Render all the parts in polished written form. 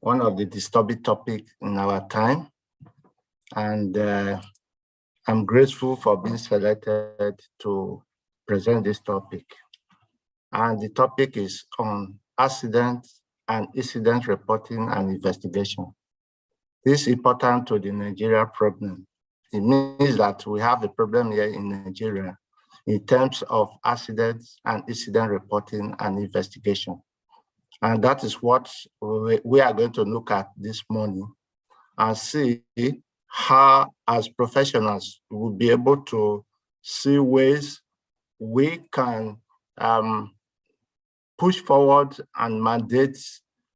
one of the disturbing topics in our time. And I'm grateful for being selected to present this topic. And the topic is on accident and incident reporting and investigation. This is important to the Nigeria problem. It means that we have a problem here in Nigeria in terms of accidents and incident reporting and investigation. And that is what we are going to look at this morning and see how, as professionals, we'll be able to see ways we can push forward and mandate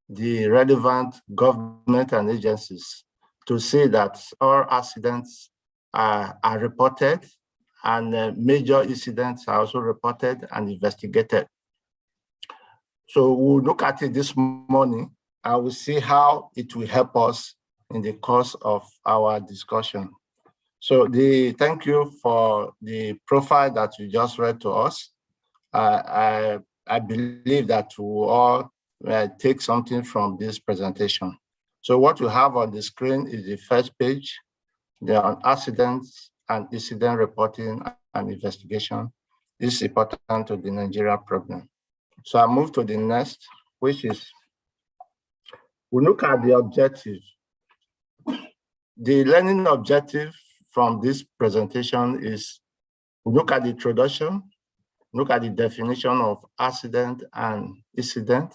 the relevant government and agencies to see that all accidents are reported and major incidents are also reported and investigated. So we'll look at it this morning and we'll see how it will help us in the course of our discussion. So thank you for the profile that you just read to us. I believe that we will all take something from this presentation. So what you have on the screen is the first page, the accidents and incident reporting and investigation. This is important to the Nigeria problem. So I move to the next, which is, we look at the objective. The learning objective from this presentation is, we look at the introduction, look at the definition of accident and incident,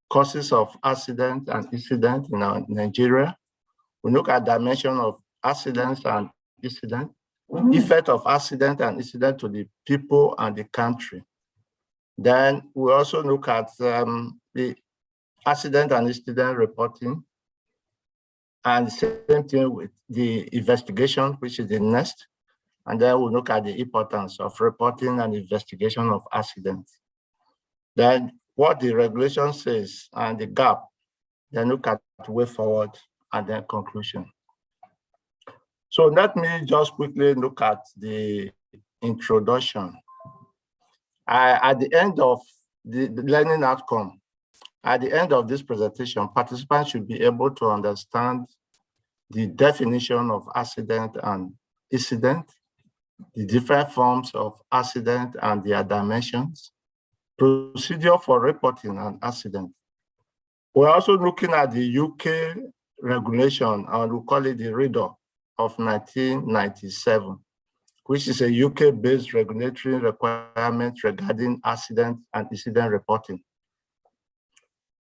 causes of accident and incident in Nigeria. We look at dimension of accidents and incident, effect of accident and incident to the people and the country. Then we also look at the accident and incident reporting, and same thing with the investigation, which is the next. And then we'll look at the importance of reporting and investigation of accidents. Then what the regulation says and the gap, then look at the way forward and then conclusion. So let me just quickly look at the introduction. At the end of the learning outcome, at the end of this presentation, participants should be able to understand the definition of accident and incident, the different forms of accident and their dimensions, procedure for reporting an accident. We're also looking at the UK regulation, and we call it the RIDDOR of 1997, which is a UK-based regulatory requirement regarding accident and incident reporting.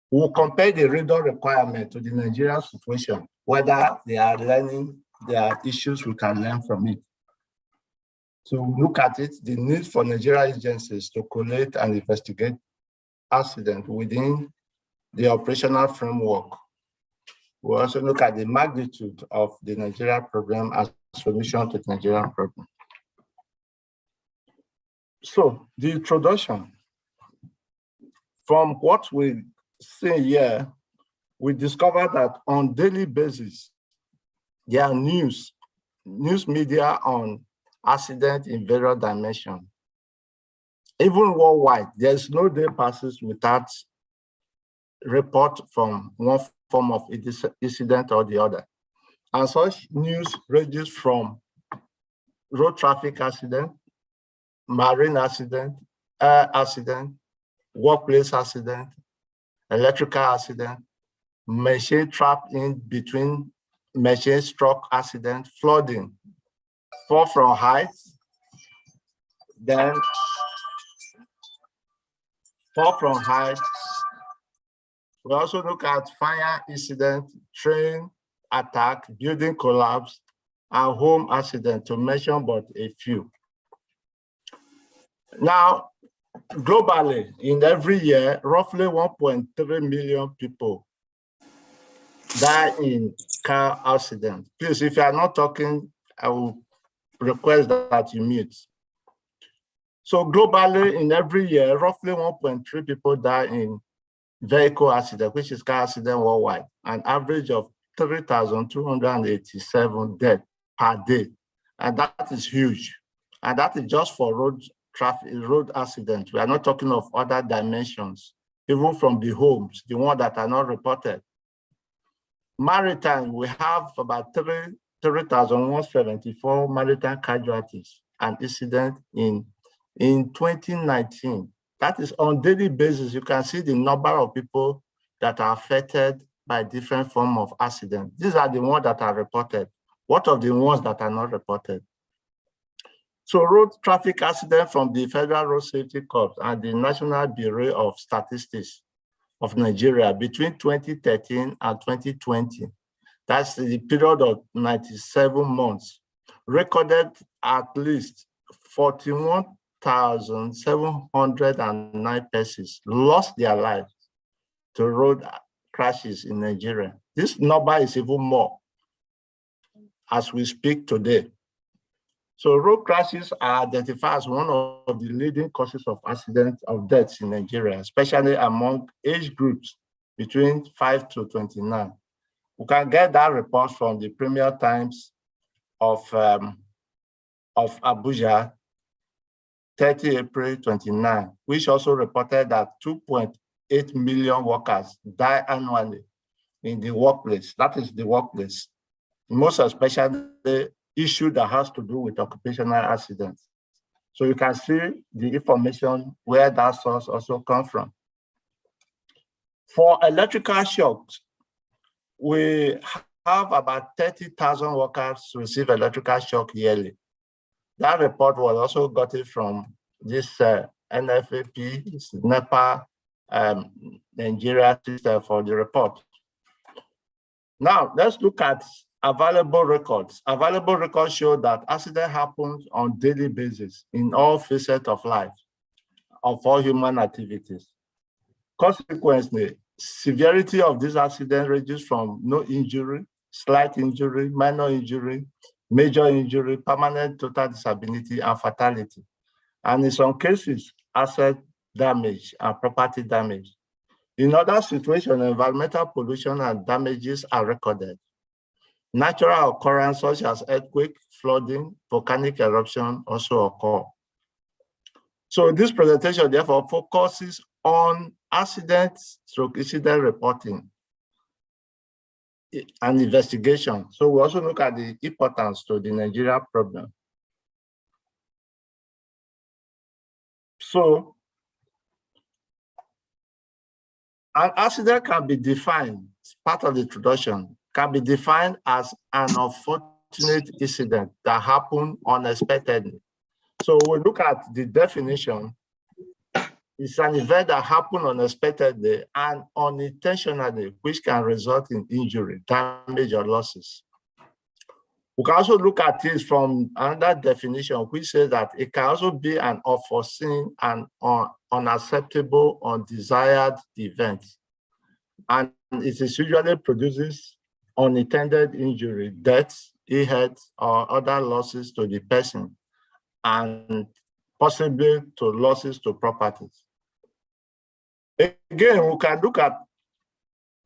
We'll compare the RIDDOR requirement to the Nigerian situation, whether there are issues we can learn from it. So we look at it, the need for Nigerian agencies to collate and investigate accidents within the operational framework. We also look at the magnitude of the Nigerian problem as a solution to the Nigerian problem. So the introduction, from what we see here, we discovered that on daily basis, there are news media on accident in various dimensions. Even worldwide, there's no day passes without report from one form of incident or the other. And such news ranges from road traffic accident, marine accident, air accident, workplace accident, electrical accident, machine trapped in between machine struck accident, flooding, fall from heights, then fall from heights. We also look at fire incident, train attack, building collapse, and home accident, to mention but a few. Now, globally, in every year, roughly 1.3 million people die in car accidents. Please, if you are not talking, I will request that you mute. So globally, in every year, roughly 1.3 people die in vehicle accident, which is car accident worldwide, an average of 3,287 deaths per day. And that is huge. And that is just for road traffic, road accidents. We are not talking of other dimensions, even from the homes, the ones that are not reported. Maritime, we have about 3,174 maritime casualties and incidents in 2019. That is on daily basis. You can see the number of people that are affected by different forms of accident. These are the ones that are reported. What of the ones that are not reported? So road traffic accident from the Federal Road Safety Corps and the National Bureau of Statistics of Nigeria between 2013 and 2020, that's the period of 97 months, recorded at least 41,709 persons lost their lives to road crashes in Nigeria. This number is even more as we speak today. So road crashes are identified as one of the leading causes of accidents of deaths in Nigeria, especially among age groups between 5 to 29. We can get that report from the Premier Times of Abuja, 30 April 29, which also reported that 2.8 million workers die annually in the workplace. That is the workplace, most especially the issue that has to do with occupational accidents. So you can see the information where that source also comes from. For electrical shocks, we have about 30,000 workers receive electrical shock yearly. That report was also gotten from this NFAP, NEPA, Nigeria system for the report. Now, let's look at available records. Available records show that accident happens on daily basis in all facets of life, of all human activities. Consequently, severity of this accident ranges from no injury, slight injury, minor injury, major injury, permanent total disability, and fatality. And in some cases, asset damage and property damage. In other situations, environmental pollution and damages are recorded. Natural occurrences such as earthquake, flooding, volcanic eruption also occur. So this presentation therefore focuses on accident/incident reporting and investigation. So we also look at the importance to the Nigeria problem. So an accident can be defined, as part of the introduction, can be defined as an unfortunate incident that happened unexpectedly. So we look at the definition. It's an event that happened unexpectedly and unintentionally, which can result in injury, damage, or losses. We can also look at it from another definition, which says that it can also be an unforeseen and unacceptable, undesired event. And it is usually produces unintended injury, death, ill health, or other losses to the person, and possibly to losses to properties. Again, we can look at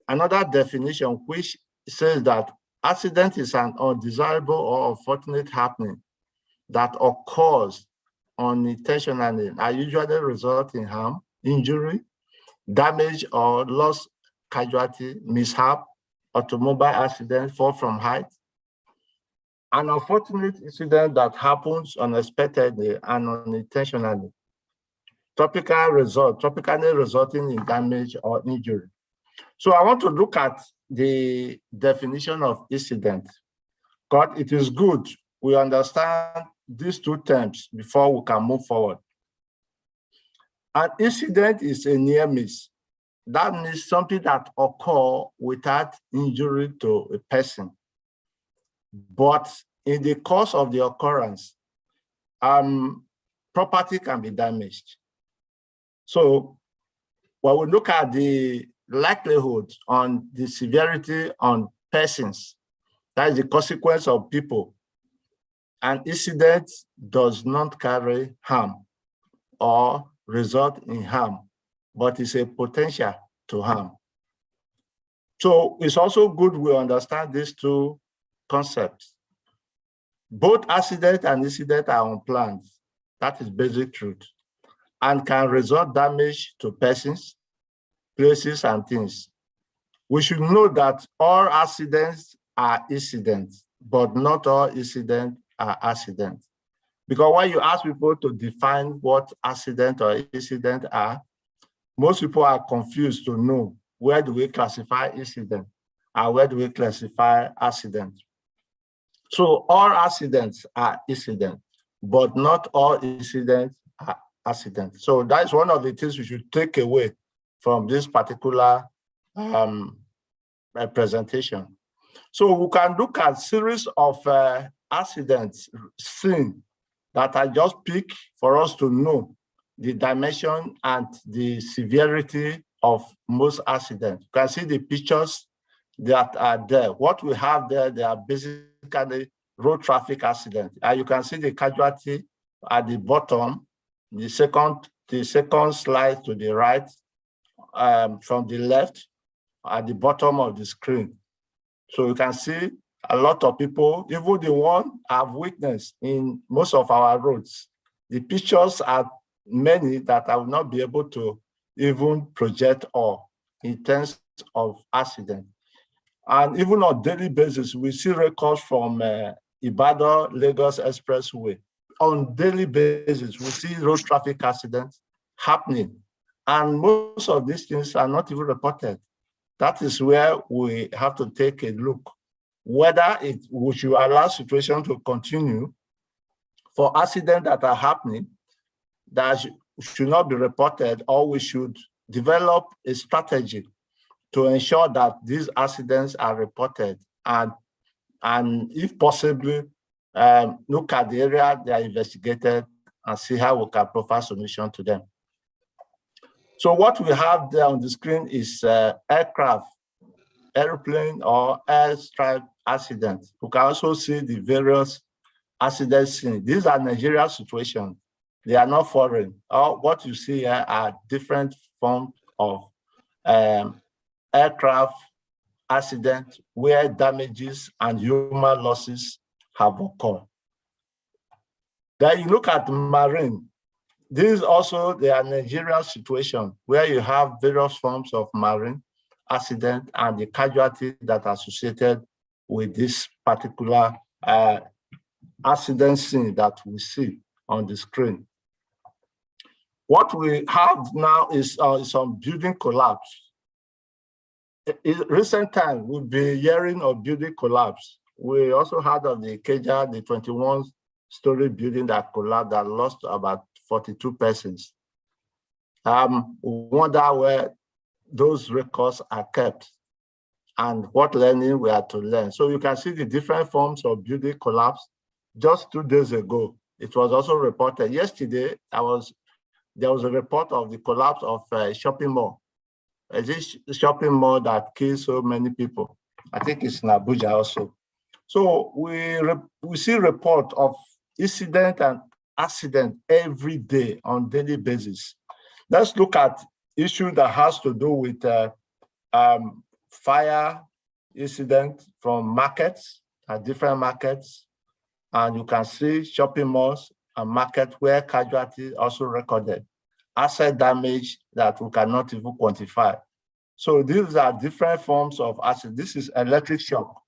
another definition which says that accident is an undesirable or unfortunate happening that occurs unintentionally and usually result in harm, injury, damage or loss, casualty, mishap, automobile accident, fall from height. An unfortunate incident that happens unexpectedly and unintentionally, tropically resulting in damage or injury. So I want to look at the definition of incident, because it is good we understand these two terms before we can move forward. An incident is a near miss. That means something that occurs without injury to a person. But in the course of the occurrence, property can be damaged. So when we look at the likelihood on the severity on persons, that is the consequence of people, an incident does not carry harm or result in harm, but is a potential to harm. So it's also good we understand these two concepts. Both accident and incident are unplanned. That is basic truth, and can result damage to persons, places, and things. We should know that all accidents are incidents, but not all incidents are accidents. Because when you ask people to define what accident or incident are, most people are confused to know where do we classify incident and where do we classify accident. So all accidents are incidents, but not all incidents are accidents. So that's one of the things we should take away from this particular presentation. So we can look at series of accidents seen that I just picked for us to know the dimension and the severity of most accidents. You can see the pictures that are there. What we have there, they are basically road traffic accidents. And you can see the casualty at the bottom, the second slide to the right, from the left at the bottom of the screen. So you can see a lot of people, even the one I've witnessed in most of our roads. The pictures are many that I will not be able to even project all in terms of accident. And even on a daily basis, we see records from Ibadan-Lagos Expressway. On daily basis, we see road traffic accidents happening. And most of these things are not even reported. That is where we have to take a look, whether we should allow situation to continue for accidents that are happening that should not be reported, or we should develop a strategy to ensure that these accidents are reported and if possible, look at the area they are investigated and see how we can provide solution to them. So what we have there on the screen is aircraft, airplane, or airstrike accidents. You can also see the various accidents seen. These are Nigeria situations. They are not foreign. What you see here are different forms of aircraft accidents where damages and human losses have occurred. Then you look at marine. These also, they are Nigeria situation where you have various forms of marine accident and the casualty that are associated with this particular accident scene that we see on the screen. What we have now is some building collapse. In recent times, we've been hearing of building collapse. We also heard of the Ikeja, the 21-story building that collapsed that lost about 42 persons. We wonder where those records are kept and what learning we are to learn. So you can see the different forms of building collapse. Just 2 days ago, it was also reported. Yesterday, there was a report of the collapse of a shopping mall. This shopping mall that kills so many people. I think it's in Abuja also. So we see report of incident and accident every day on daily basis. Let's look at issue that has to do with fire incident from markets, at different markets. And you can see shopping malls and markets where casualty also recorded. Asset damage that we cannot even quantify. So these are different forms of accident. This is electric shock.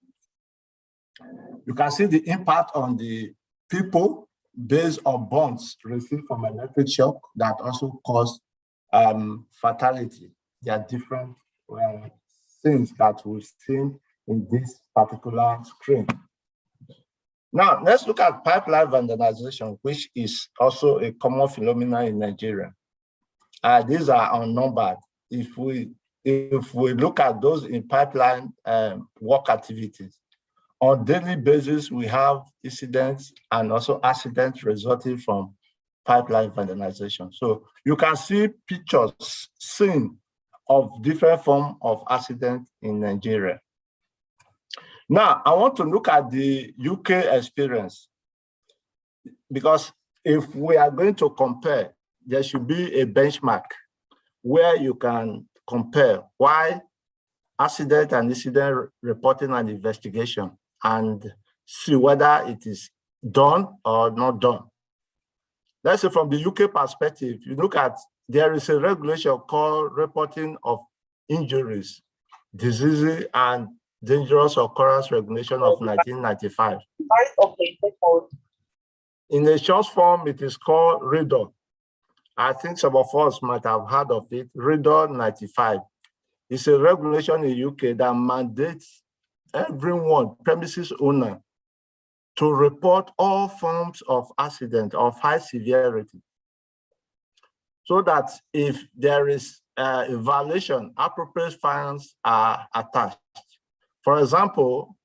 You can see the impact on the people based on burns received from electric shock that also cause fatality. There are different things that we've seen in this particular screen. Now, let's look at pipeline vandalization, which is also a common phenomenon in Nigeria. These are unnumbered. If we look at those in pipeline work activities, on daily basis, we have incidents and also accidents resulting from pipeline vandalization. So you can see pictures seen of different forms of accidents in Nigeria. Now, I want to look at the UK experience, because if we are going to compare, there should be a benchmark where you can compare why accident and incident reporting and investigation and see whether it is done or not done. Let's say from the UK perspective, you look at, there is a regulation called reporting of injuries Disease and Dangerous Occurrence Regulation of 1995. Okay, in a short form, it is called RIDDOR. I think some of us might have heard of it. RIDDOR 95. It's a regulation in the UK that mandates everyone, premises owner, to report all forms of accident of high severity, so that if there is a violation, appropriate fines are attached. For example,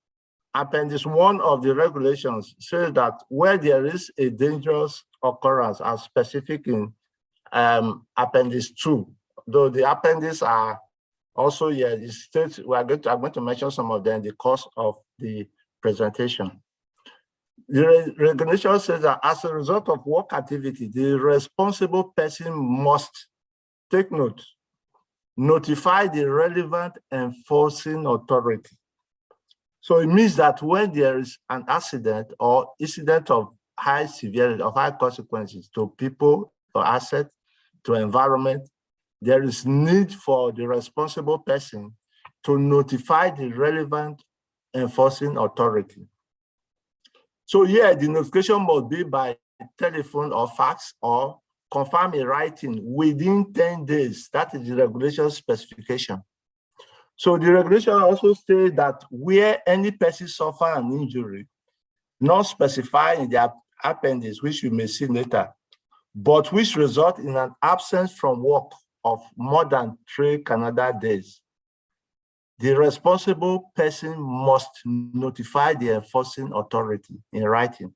Appendix 1 of the regulations says that where there is a dangerous occurrence, as specific in Appendix 2, though the appendices are also here, it states, I'm going to mention some of them in the course of the presentation. The regulation says that as a result of work activity, the responsible person must, take note, notify the relevant enforcing authority. So it means that when there is an accident or incident of high severity, of high consequences to people, to assets, to environment, there is need for the responsible person to notify the relevant enforcing authority. So here, the notification must be by telephone or fax, or confirm in writing within 10 days. That is the regulation specification. So the regulation also says that where any person suffer an injury, not specified in the appendix, which you may see later, but which result in an absence from work of more than 3 calendar days, the responsible person must notify the enforcing authority in writing.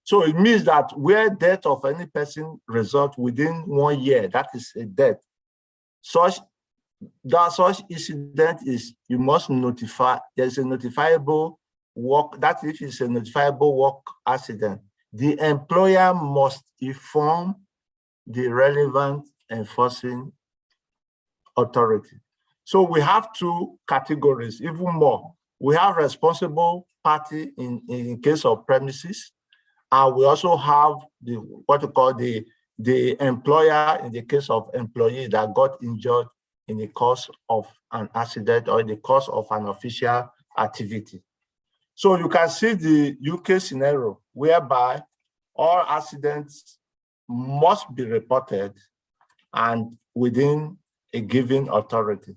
So it means that where death of any person results within 1 year, that is a death, such incident is, you must notify, there's a notifiable work, that if it's a notifiable work accident, the employer must inform the relevant enforcing authority. So we have 2 categories, even more. We have responsible party in case of premises, and we also have the what we call the employer in the case of employee that got injured in the course of an accident or in the course of an official activity. So you can see the UK scenario whereby all accidents must be reported and within a given authority.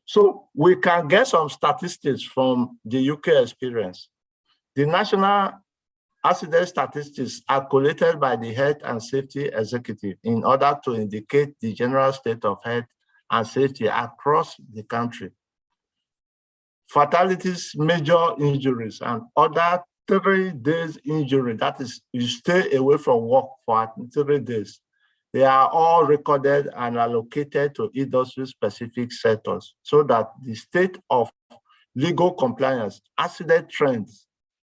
So we can get some statistics from the UK experience. The national accident statistics are collated by the Health and Safety Executive in order to indicate the general state of health and safety across the country. Fatalities, major injuries, and other 3 days injury, that is, you stay away from work for 3 days. They are all recorded and allocated to industry-specific sectors so that the state of legal compliance, accident trends,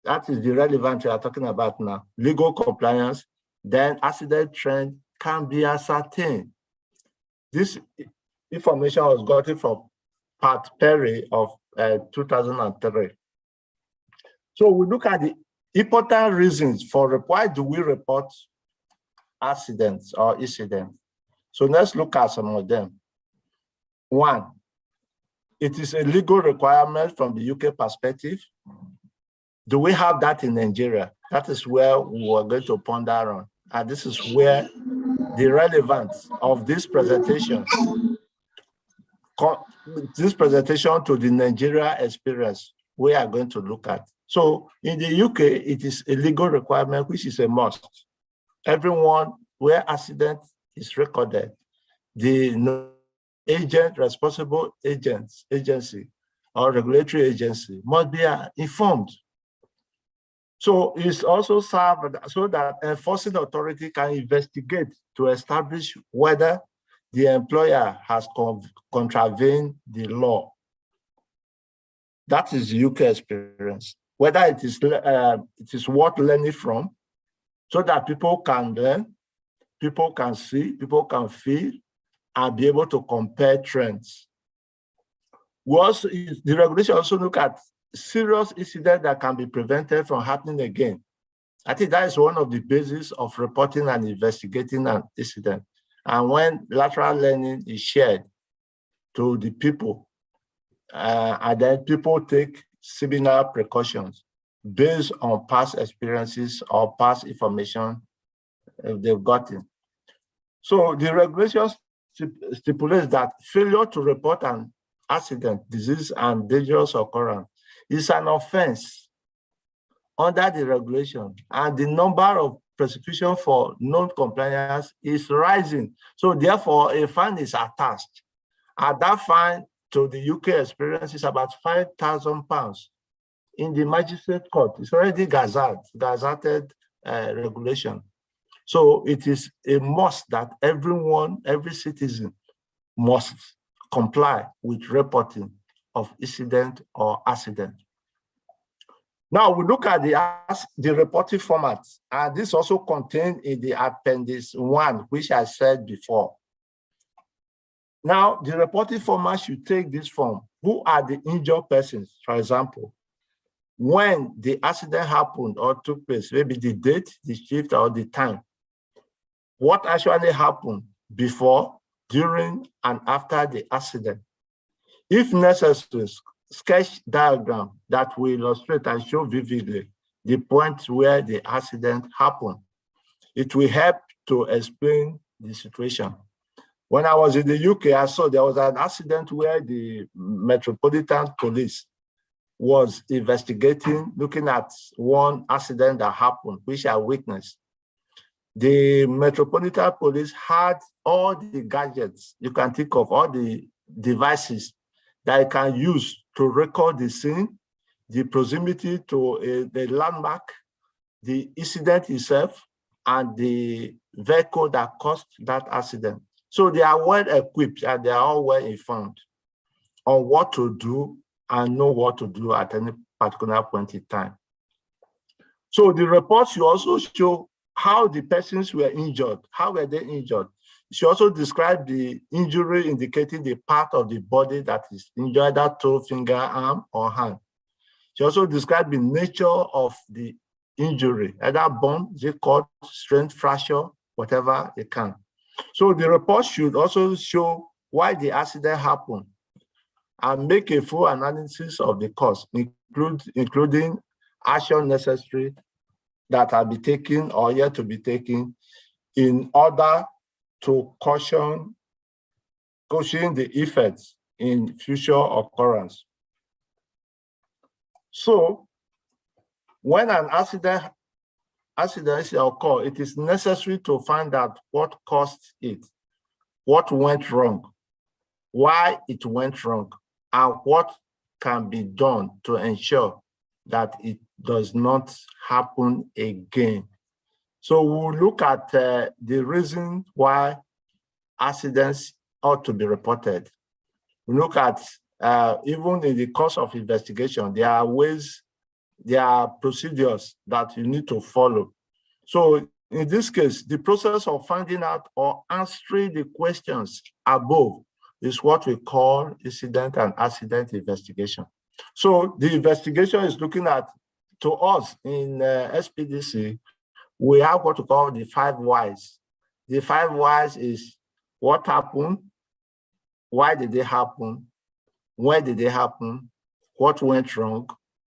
that is the relevant we are talking about now, legal compliance, then accident trend can be ascertained. This information was gotten from Pat Perry of 2003. So we look at the important reasons for why do we report accidents or incidents. So let's look at some of them. 1, it is a legal requirement from the UK perspective. Do we have that in Nigeria? That is where we are going to ponder on. And this is where the relevance of this presentation to the Nigeria experience, we are going to look at. So in the UK, it is a legal requirement, which is a must. Everyone where accident is recorded, the agent, responsible agency or regulatory agency must be informed. So it's also served so that enforcing authority can investigate to establish whether the employer has contravened the law. That is the UK experience. Whether it is worth learning from, so that people can learn, people can see, people can feel, and be able to compare trends. The regulation also look at serious incidents that can be prevented from happening again. I think that is one of the bases of reporting and investigating an incident. And when lateral learning is shared, to the people, and then people take similar precautions based on past experiences or past information they've gotten. So the regulations stipulates that failure to report an accident, disease, and dangerous occurrence is an offense under the regulation, and the number of prosecution for non-compliance is rising. So therefore, a fine is attached. And that fine to the UK experience is about £5,000 in the magistrate court. It's already gazetted regulation. So it is a must that everyone, every citizen must comply with reporting of incident or accident. Now we look at the reporting format, and this also contained in the Appendix 1, which I said before. Now, the reporting format should take this form. Who are the injured persons, for example? When the accident happened or took place, maybe the date, the shift, or the time. What actually happened before, during, and after the accident. If necessary, sketch diagram that will illustrate and show vividly the point where the accident happened. It will help to explain the situation. When I was in the UK, I saw there was an accident where the Metropolitan Police was investigating, looking at one accident that happened, which I witnessed. The Metropolitan Police had all the gadgets you can think of, all the devices that you can use to record the scene, the proximity to the landmark, the incident itself, and the vehicle that caused that accident. So they are well equipped and they are all well informed on what to do and know what to do at any particular point in time. So the report should also show how the persons were injured. How were they injured? It should also describe the injury, indicating the part of the body that is injured, either toe, finger, arm, or hand. It should also describe the nature of the injury, either bone, cord, strain, fracture, whatever it can. So the report should also show why the accident happened and make a full analysis of the cause, including action necessary that are be taken or yet to be taken in order to caution the effects in future occurrence. So when an accident occurs, it is necessary to find out what caused it, what went wrong, why it went wrong, and what can be done to ensure that it does not happen again. So we'll look at the reason why accidents ought to be reported. We look at even in the course of investigation, there are ways, there are procedures that you need to follow. So in this case, the process of finding out or answering the questions above is what we call incident and accident investigation. So the investigation is looking at, to us in SPDC, we have what we call the 5 whys. The 5 whys is what happened, why did they happen, when did they happen, what went wrong,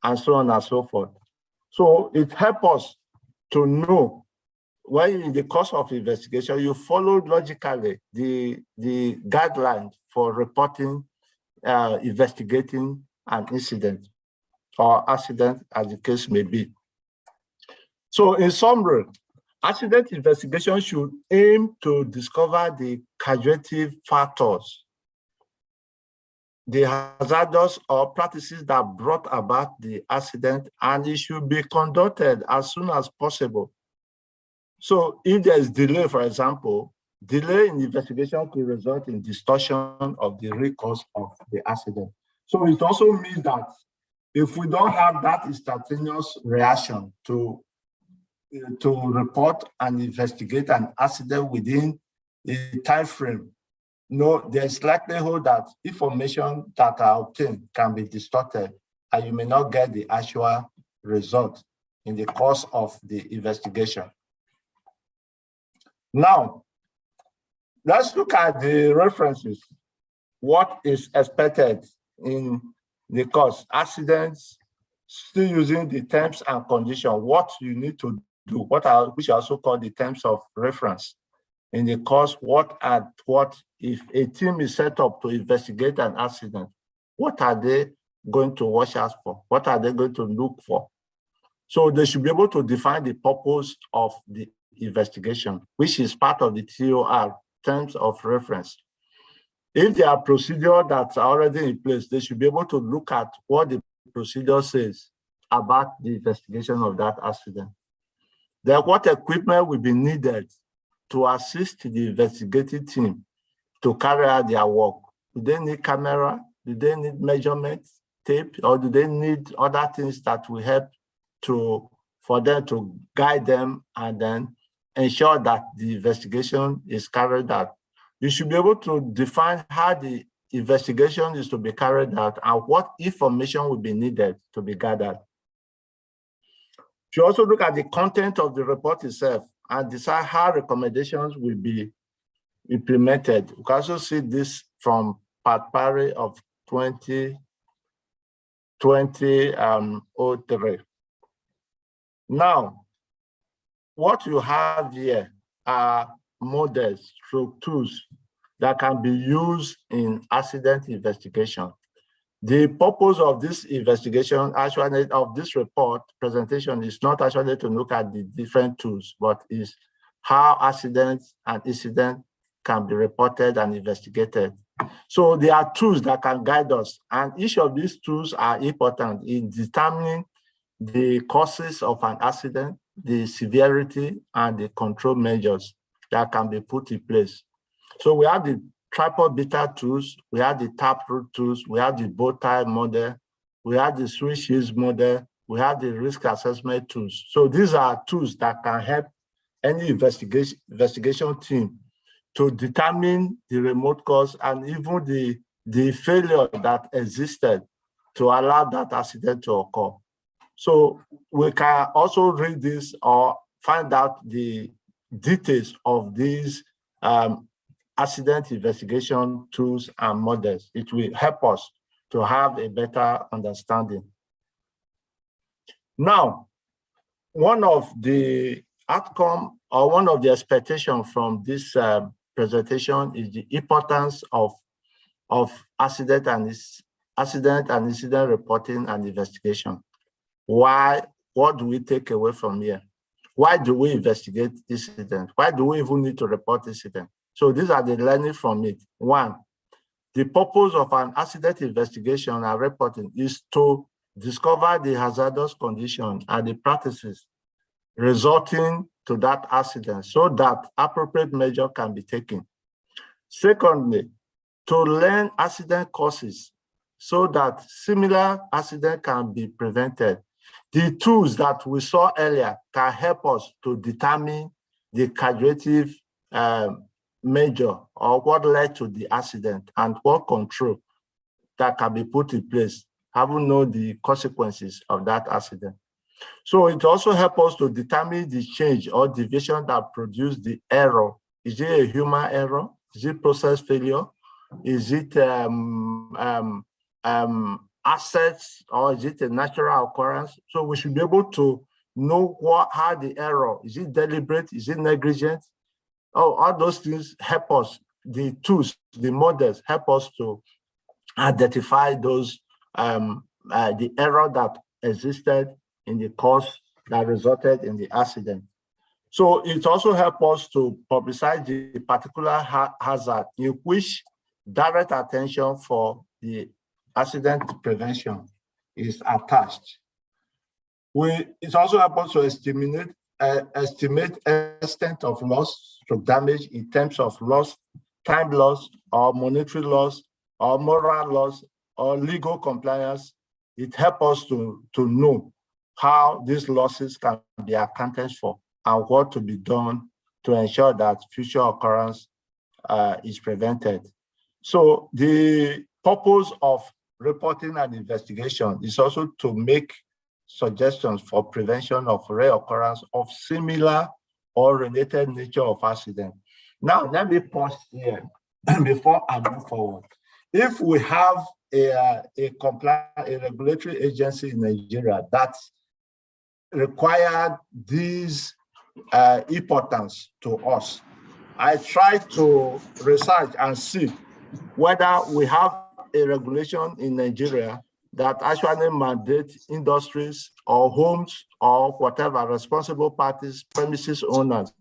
and so on and so forth. So it helps us to know when in the course of investigation, you follow logically the guidelines for reporting, investigating an incident or accident, as the case may be. So in summary, accident investigation should aim to discover the causative factors, the hazardous or practices that brought about the accident, and it should be conducted as soon as possible. So if there's delay, for example, delay in investigation could result in distortion of the root cause of the accident. So it also means that if we don't have that instantaneous reaction to report and investigate an accident within the time frame, there's likelihood that information that are obtained can be distorted and you may not get the actual result in the course of the investigation. Now, let's look at the references what is expected in the course, accidents, still using the terms and conditions, what you need to do, which are also called the terms of reference. In the course, what if a team is set up to investigate an accident, what are they going to watch out for? What are they going to look for? So they should be able to define the purpose of the investigation, which is part of the TOR, terms of reference. If there are procedures that are already in place, they should be able to look at what the procedure says about the investigation of that accident. Then what equipment will be needed to assist the investigative team to carry out their work? Do they need camera? Do they need measurement tape? Or do they need other things that will help for them to guide them and then ensure that the investigation is carried out? You should be able to define how the investigation is to be carried out and what information will be needed to be gathered. You also look at the content of the report itself and decide how recommendations will be implemented. You can also see this from Part Parry of 2003. Now, what you have here are models, tools that can be used in accident investigation. The purpose of this investigation, actually, of this report presentation, is not actually to look at the different tools, but is how accidents and incidents can be reported and investigated. So there are tools that can guide us, and each of these tools are important in determining the causes of an accident, the severity, and the control measures that can be put in place. So we have the tripod beta tools, we have the taproot tools, we have the bow tie model, we have the switch use model, we have the risk assessment tools. So these are tools that can help any investigation team to determine the remote cause and even the failure that existed to allow that accident to occur. So we can also read this or find out the details of these accident investigation tools and models. It will help us to have a better understanding. Now, one of the outcome or one of the expectations from this presentation is the importance of accident and incident reporting and investigation. Why? What do we take away from here? Why do we investigate incident? Why do we even need to report incident? So these are the learning from it. One, the purpose of an accident investigation and reporting is to discover the hazardous condition and the practices resulting to that accident so that appropriate measure can be taken. Secondly, to learn accident causes so that similar accident can be prevented. The tools that we saw earlier can help us to determine the causative measure or what led to the accident and what control that can be put in place, having known the consequences of that accident. So it also helps us to determine the change or deviation that produced the error. Is it a human error? Is it process failure? Is it assets, or is it a natural occurrence? So we should be able to know how the error, is it deliberate? Is it negligent? Oh, all those things help us. The tools, the models help us to identify those, the error that existed in the cause that resulted in the accident. So it also helps us to publicize the particular hazard in which direct attention for the accident prevention is attached. It also helps us to estimate extent of loss to damage in terms of loss, time loss, or monetary loss, or moral loss, or legal compliance. It helps us to know how these losses can be accounted for and what to be done to ensure that future occurrence is prevented. So the purpose of reporting and investigation is also to make suggestions for prevention of reoccurrence of similar or related nature of accident. Now, let me pause here before I move forward. if we have a regulatory agency in Nigeria that required these importance to us, I try to research and see whether we have a regulation in Nigeria that actually mandates industries or homes or whatever responsible parties, premises owners,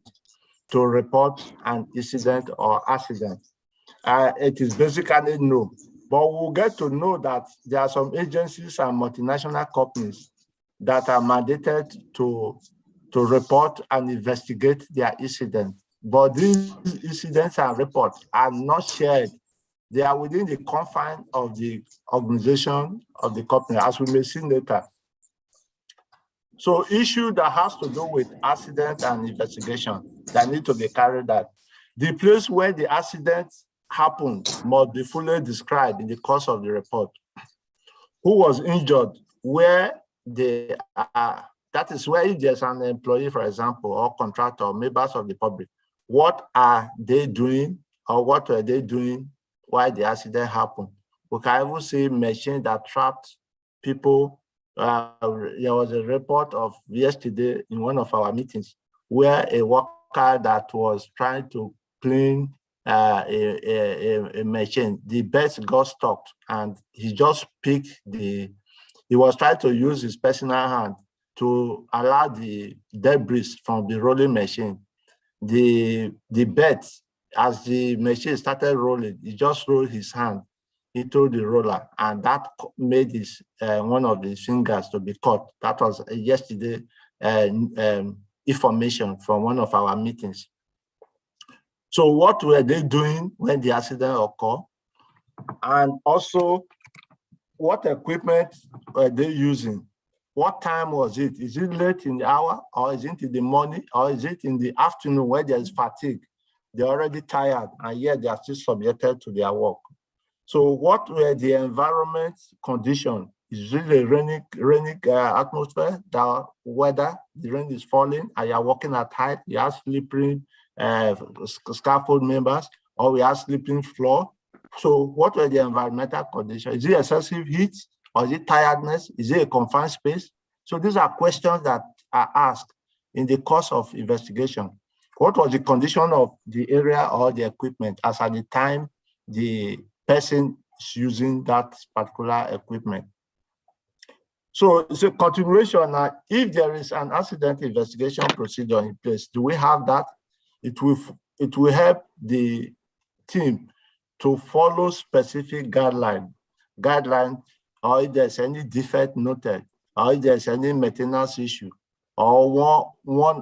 to report an incident or accident. It is basically no, but we'll get to know that there are some agencies and multinational companies that are mandated to report and investigate their incident. But these incidents and reports are not shared. They are within the confine of the organization of the company, as we may see later. So issue that has to do with accident and investigation that need to be carried out. The place where the accident happened must be fully described in the course of the report. Who was injured, where they are, that is where if there's an employee, for example, or contractor, or members of the public, what are they doing or what were they doing while the accident happened? We can even see machines that trapped people. There was a report of yesterday in one of our meetings where a worker that was trying to clean a machine, the beds got stuck and he just picked he was trying to use his personal hand to allow the debris from the rolling machine. The bed, as the machine started rolling, he just rolled his hand into the roller, and that made his one of his fingers to be cut. That was yesterday information from one of our meetings. So what were they doing when the accident occurred? And also, what equipment were they using? What time was it? Is it late in the hour, or is it in the morning, or is it in the afternoon where there's fatigue? They're already tired, and yet they are still subjected to their work. So what were the environment conditions? Is it a rainy atmosphere, the weather, the rain is falling, and you're working at height, you have slippery scaffold members, or we have sleeping floor. So what were the environmental conditions? Is it excessive heat, or is it tiredness? Is it a confined space? So these are questions that are asked in the course of investigation. What was the condition of the area or the equipment as at the time the person is using that particular equipment? So it's a continuation. Now, if there is an accident investigation procedure in place, do we have that? It will help the team to follow specific guidelines, or if there's any defect noted, or if there's any maintenance issue, or one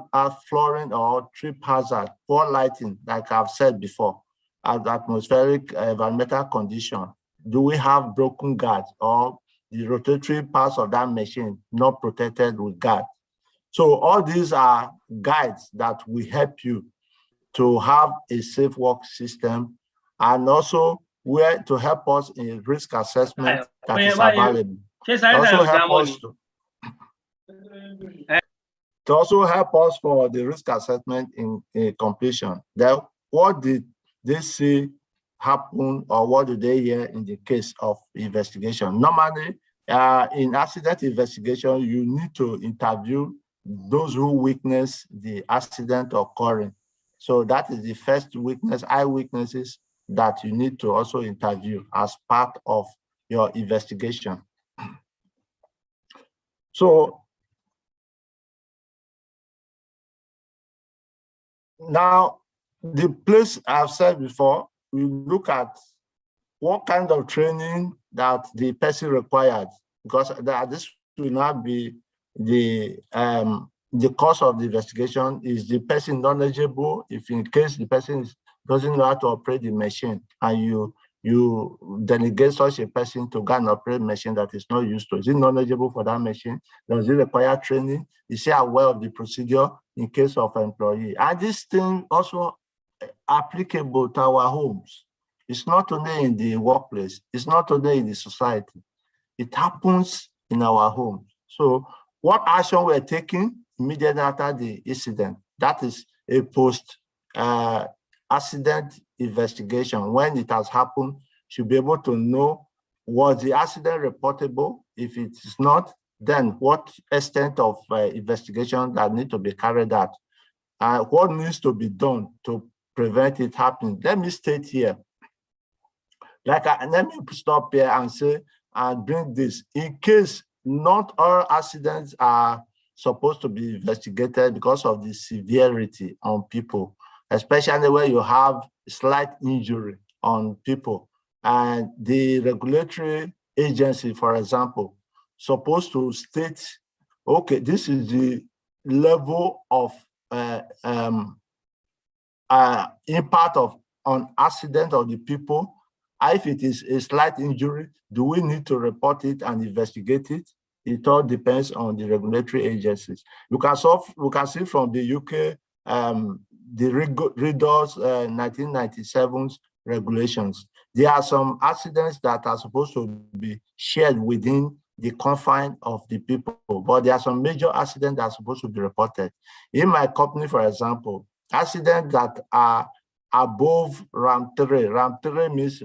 flooring or trip hazard, poor lighting, like I've said before, atmospheric environmental condition. Do we have broken guards or the rotatory parts of that machine not protected with guards? So all these are guides that will help you to have a safe work system, and also where to help us in risk assessment that is available. To also help us for the risk assessment in completion. Then what did they see happen, or what do they hear in the case of investigation? Normally, in accident investigation, you need to interview those who witness the accident occurring. So that is the first witness, eyewitnesses, that you need to also interview as part of your investigation. So now, the place I've said before, we look at what kind of training that the person required, because this will not be the course of the investigation. Is the person knowledgeable? If in case the person doesn't know how to operate the machine, and you delegate such a person to go and operate a machine that is not used to, is he knowledgeable for that machine? Does he require training? Is he aware of the procedure in case of employee? And this thing also applicable to our homes. It's not only in the workplace, it's not only in the society. It happens in our homes. So what action we're taking immediately after the incident? That is a post accident investigation. When it has happened, should be able to know, was the accident reportable? If it is not, then what extent of investigation that need to be carried out? What needs to be done to prevent it happening? Let me state here, let me stop here and say, and bring this, in case not all accidents are supposed to be investigated because of the severity on people, especially where you have slight injury on people. And the regulatory agency, for example, supposed to state, okay, this is the level of impact on accident of the people. If it is a slight injury, do we need to report it and investigate it? It all depends on the regulatory agencies. We can see from the UK, the RIDOS 1997's regulations. There are some accidents that are supposed to be shared within the confine of the people, but there are some major accidents that are supposed to be reported. In my company, for example, accidents that are above RAM 3. RAM 3 means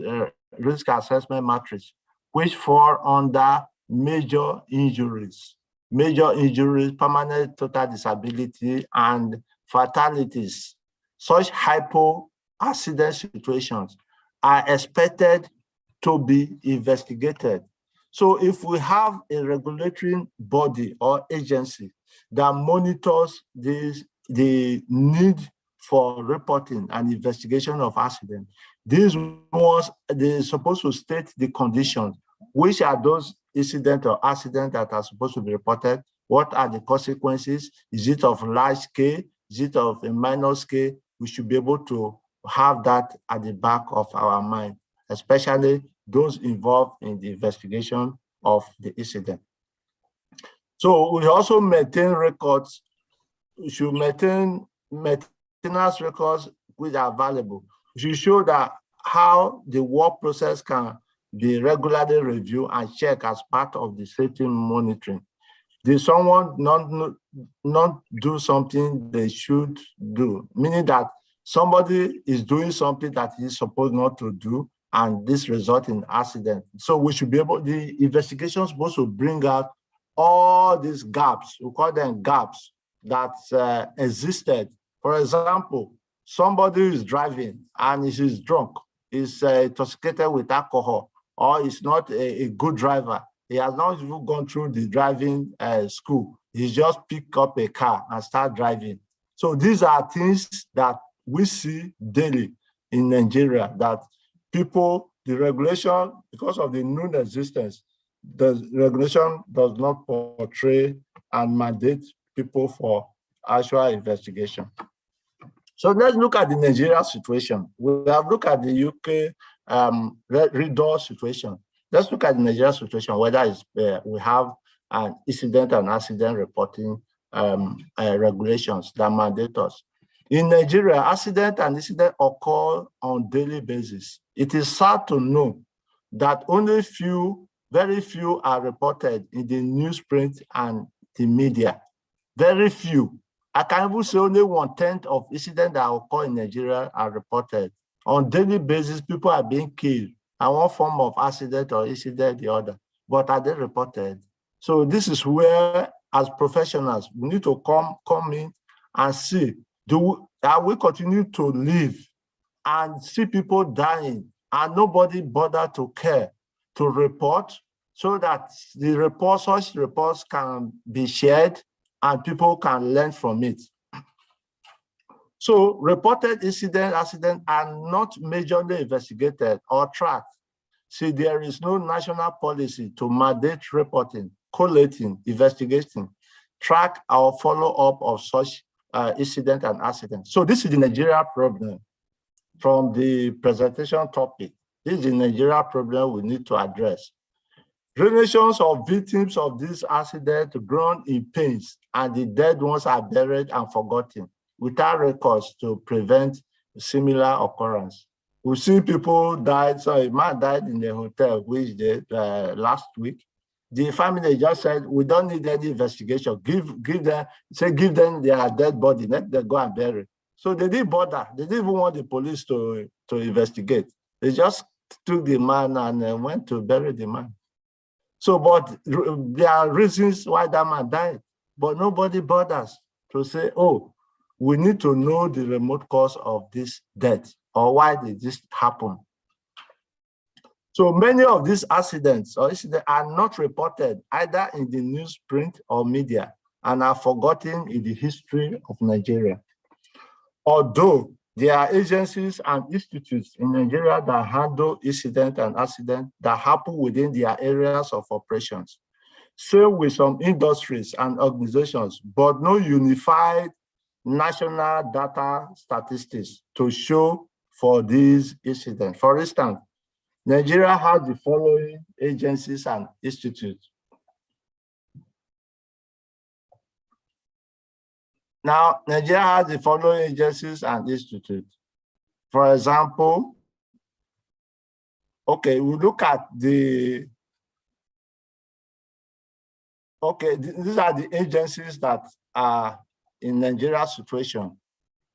risk assessment matrix, which fall under major injuries, permanent total disability, and fatalities. Such hypo accident situations are expected to be investigated. So if we have a regulatory body or agency that monitors the need for reporting and investigation of accidents, these ones, they're supposed to state the conditions. Which are those incidents or accidents that are supposed to be reported? What are the consequences? Is it of large scale? Is it of a minor scale? We should be able to have that at the back of our mind, especially those involved in the investigation of the incident. So we also maintain records. We should maintain maintenance records which are valuable. We should show that how the work process can be regularly reviewed and checked as part of the safety monitoring. Did someone not do something they should do? Meaning that somebody is doing something that he's supposed not to do, and this results in accident. So we should be able, the investigation is supposed to bring out all these gaps, we call them gaps, that existed. For example, somebody is driving and is drunk, is intoxicated with alcohol, or is not a good driver. He has not even gone through the driving school. He just picked up a car and start driving. So these are things that we see daily in Nigeria, that people, the regulation, because of the non-existence, the regulation does not portray and mandate people for actual investigation. So let's look at the Nigeria situation. We have looked at the UK RIDOS situation. Let's look at the Nigeria situation, whether it's, we have an incident and accident reporting regulations that mandate us. In Nigeria, accident and incident occur on daily basis. It is sad to know that only very few are reported in the newsprint and the media. Very few. I can even say only 1/10 of incidents that occur in Nigeria are reported. On daily basis, people are being killed, and one form of accident or incident the other, but are they reported? So this is where, as professionals, we need to come in and see, are we continue to live and see people dying and nobody bother to care to report, so that such reports can be shared and people can learn from it? So reported accidents are not majorly investigated or tracked. See, there is no national policy to mandate reporting, collating, investigating, track or follow up of such incident and accidents. So this is the Nigeria problem from the presentation topic. This is the Nigeria problem we need to address. Generations of victims of this accident grown in pains, and the dead ones are buried and forgotten without records to prevent similar occurrence. We see people died. So a man died in the hotel, which last week. The family just said, we don't need any investigation. Give them their dead body, let them go and bury. So they didn't bother. They didn't even want the police to investigate. They just took the man and went to bury the man. So, but there are reasons why that man died, but nobody bothers to say, oh, we need to know the remote cause of this death, or why did this happen? So many of these accidents or incidents are not reported either in the newsprint or media and are forgotten in the history of Nigeria. Although there are agencies and institutes in Nigeria that handle incident and accident that happen within their areas of operations. Same with some industries and organizations, but no unified national data statistics to show for these incidents. For instance, Nigeria has the following agencies and institutes. Now, Nigeria has the following agencies and institutes. For example, okay, we look at the, okay, these are the agencies that are in Nigeria's situation.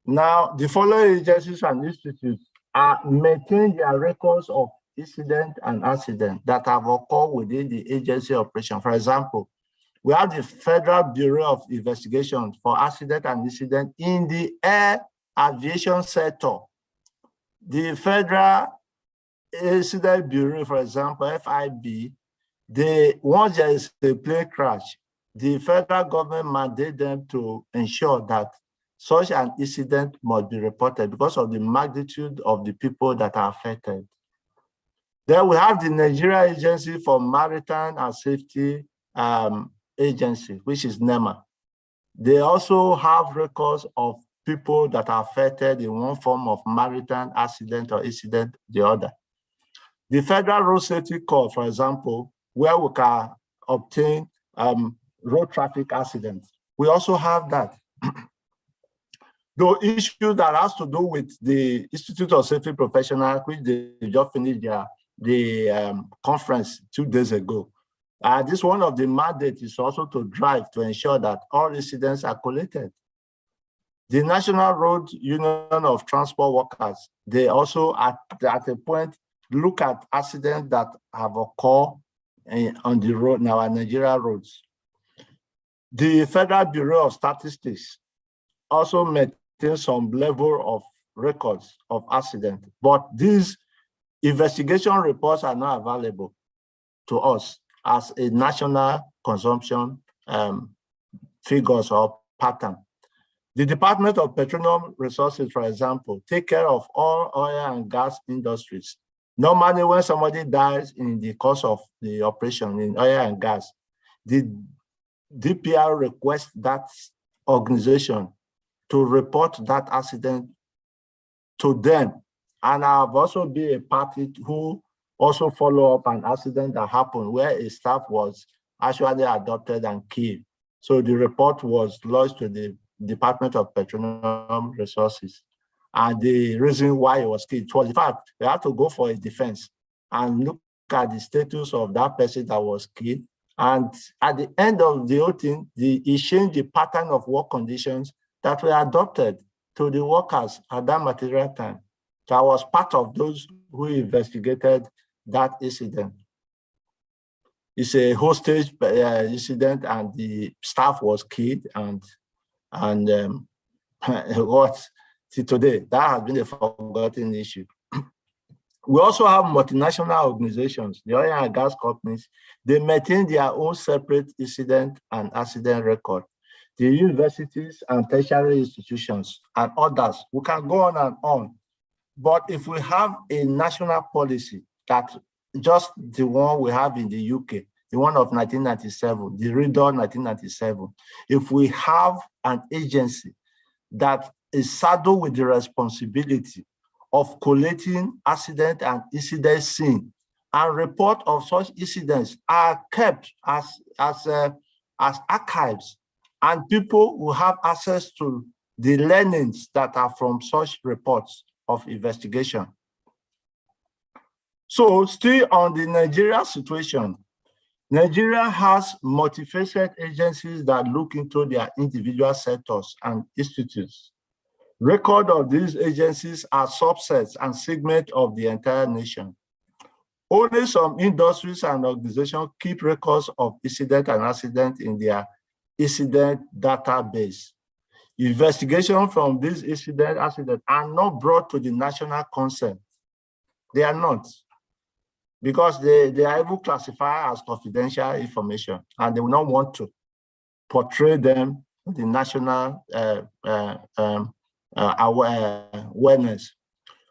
Now, the following agencies and institutes are maintain their records of incident and accident that have occurred within the agency operation. For example, we have the Federal Bureau of Investigation for Accident and Incident in the air aviation sector. The Federal Incident Bureau, for example, FIB, once there is a plane crash, the federal government mandates them to ensure that such an incident must be reported because of the magnitude of the people that are affected. Then we have the Nigeria Agency for Maritime and Safety Agency, which is NEMA. They also have records of people that are affected in one form of maritime accident or incident, the other. The Federal Road Safety Corps, for example, where we can obtain road traffic accidents. We also have that. The issue that has to do with the Institute of Safety Professionals, which they just finished the conference 2 days ago. This one of the mandates is also to drive to ensure that all incidents are collated. The National Road Union of Transport Workers, they also at a point look at accidents that have occurred on the road, now our Nigeria roads. The Federal Bureau of Statistics also maintains some level of records of accidents, but these investigation reports are not available to us as a national consumption figures or pattern. The Department of Petroleum Resources, for example, take care of all oil and gas industries. Normally, when somebody dies in the course of the operation in oil and gas, the DPR requests that organization to report that accident to them. And I've also been a party who also follow up an accident that happened where a staff was actually adopted and killed. So the report was lodged to the Department of Petroleum Resources. And the reason why it was killed was, in fact, we had to go for a defense and look at the status of that person that was killed. And at the end of the whole thing, it changed the pattern of work conditions that were adopted to the workers at that material time. So I was part of those who investigated that incident. It's a hostage incident, and the staff was killed, and what today that has been a forgotten issue. We also have multinational organizations, the oil and gas companies. They maintain their own separate incident and accident record. The universities and tertiary institutions and others, we can go on and on. But if we have a national policy that just the one we have in the UK, the one of 1997, the RIDDOR 1997, if we have an agency that is saddled with the responsibility of collating accident and incident scene, and report of such incidents are kept as archives, and people will have access to the learnings that are from such reports of investigation. So still on the Nigeria situation, Nigeria has multifaceted agencies that look into their individual sectors and institutes. Record of these agencies are subsets and segments of the entire nation. Only some industries and organizations keep records of incident and accident in their incident database. Investigation from these accidents are not brought to the national consent. They are not, because they are even classified as confidential information, and they will not want to portray them to the national awareness.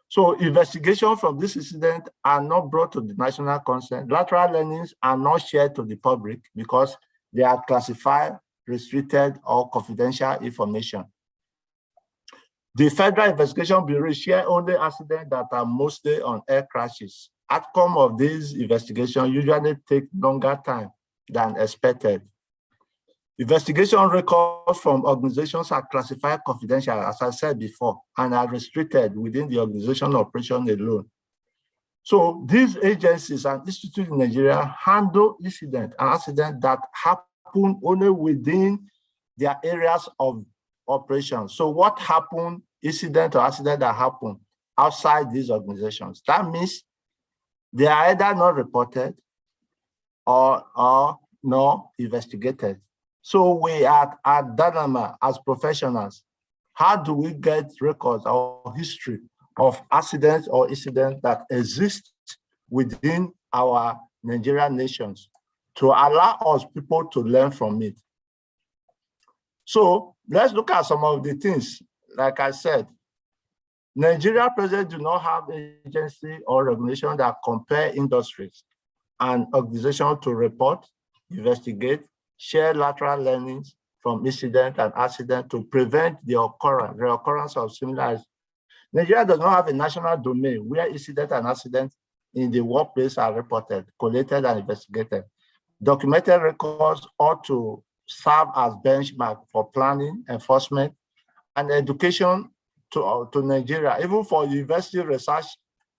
So investigation from this incident are not brought to the national consent. Lateral learnings are not shared to the public because they are classified, restricted, or confidential information. The Federal Investigation Bureau share only accidents that are mostly on air crashes. Outcome of these investigations usually take longer time than expected. Investigation records from organizations are classified confidential, as I said before, and are restricted within the organization operation alone. So these agencies and institutes in Nigeria handle incidents and accidents that happen only within their areas of operation. So what happened, incident or accident that happen outside these organizations? That means they are either not reported or not investigated. So we at Danama, as professionals, how do we get records or history of accidents or incidents that exist within our Nigerian nations to allow us people to learn from it? So let's look at some of the things. Like I said, Nigeria presently do not have agency or regulation that compare industries and organizations to report, investigate, share lateral learnings from incident and accident to prevent the reoccurrence of similar. Nigeria does not have a national domain where incident and accident in the workplace are reported, collated, and investigated. Documented records ought to serve as benchmark for planning, enforcement, and education to Nigeria, even for university research,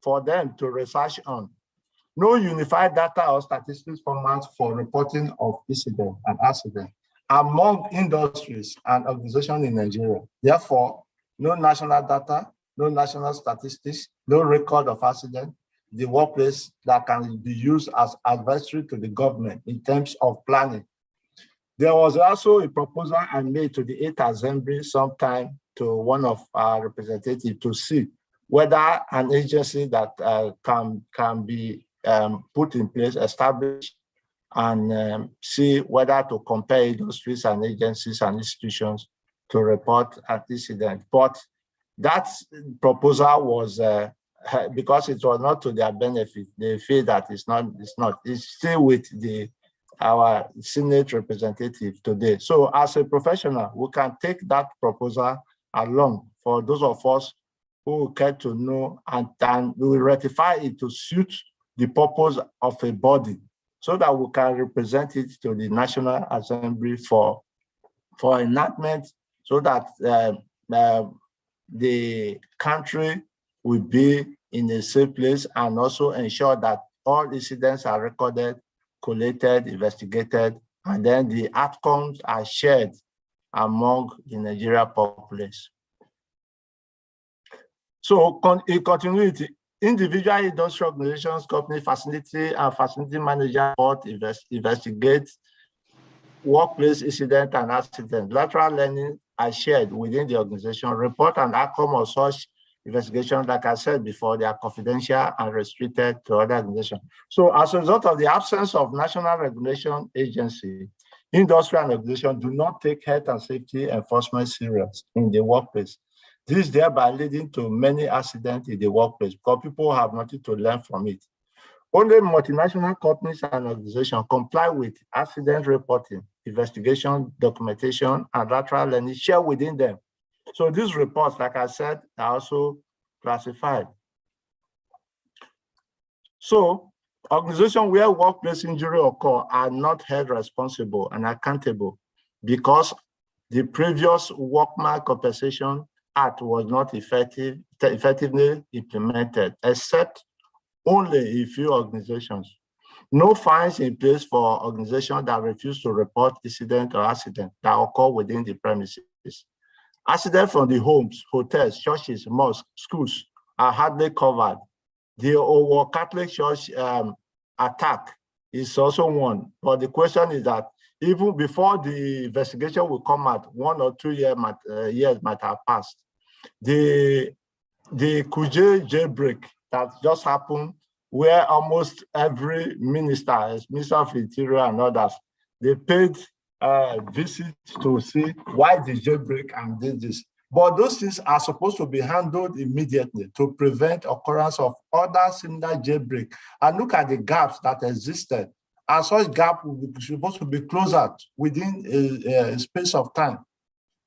for them to research on. No unified data or statistics format for reporting of incident and accident among industries and organizations in Nigeria. Therefore, no national data, no national statistics, no record of accident in the workplace that can be used as advisory to the government in terms of planning. There was also a proposal I made to the 8th Assembly sometime to one of our representatives to see whether an agency that can be put in place, established, and see whether to compare industries and agencies and institutions to report an incident. But that proposal was, because it was not to their benefit, they feel that it's still with our Senate representative today. So as a professional, we can take that proposal along for those of us who care to know, and we will ratify it to suit the purpose of a body so that we can represent it to the National Assembly for enactment, so that the country will be in a safe place, and also ensure that all incidents are recorded, collated, investigated, and then the outcomes are shared among the Nigeria populace. So in continuity, individual industry organizations, company, facility, and facility manager investigate workplace incident and accident. Lateral learning are shared within the organization. Report and outcome of such investigations, like I said before, they are confidential and restricted to other organizations. So as a result of the absence of national regulation agency, industry and organization do not take health and safety enforcement serious in the workplace. This thereby leading to many accidents in the workplace because people have nothing to learn from it. Only multinational companies and organizations comply with accident reporting, investigation, documentation, and lateral learning shared within them. So these reports, like I said, are also classified. So organizations where workplace injury occur are not held responsible and accountable because the previous Workman Compensation Act was not effectively implemented, except only a few organizations. No fines in place for organizations that refuse to report incident or accident that occur within the premises. Accidents from the homes, hotels, churches, mosques, schools are hardly covered The Owo Catholic Church attack is also one. But the question is that even before the investigation will come out, 1 or 2 years might have passed. The Kuje jailbreak that just happened, where almost every minister, as Minister of Interior and others, they paid visits to see why the jailbreak and did this. But those things are supposed to be handled immediately to prevent occurrence of other similar jailbreak. And look at the gaps that existed. And such gap will be supposed to be closed out within a space of time.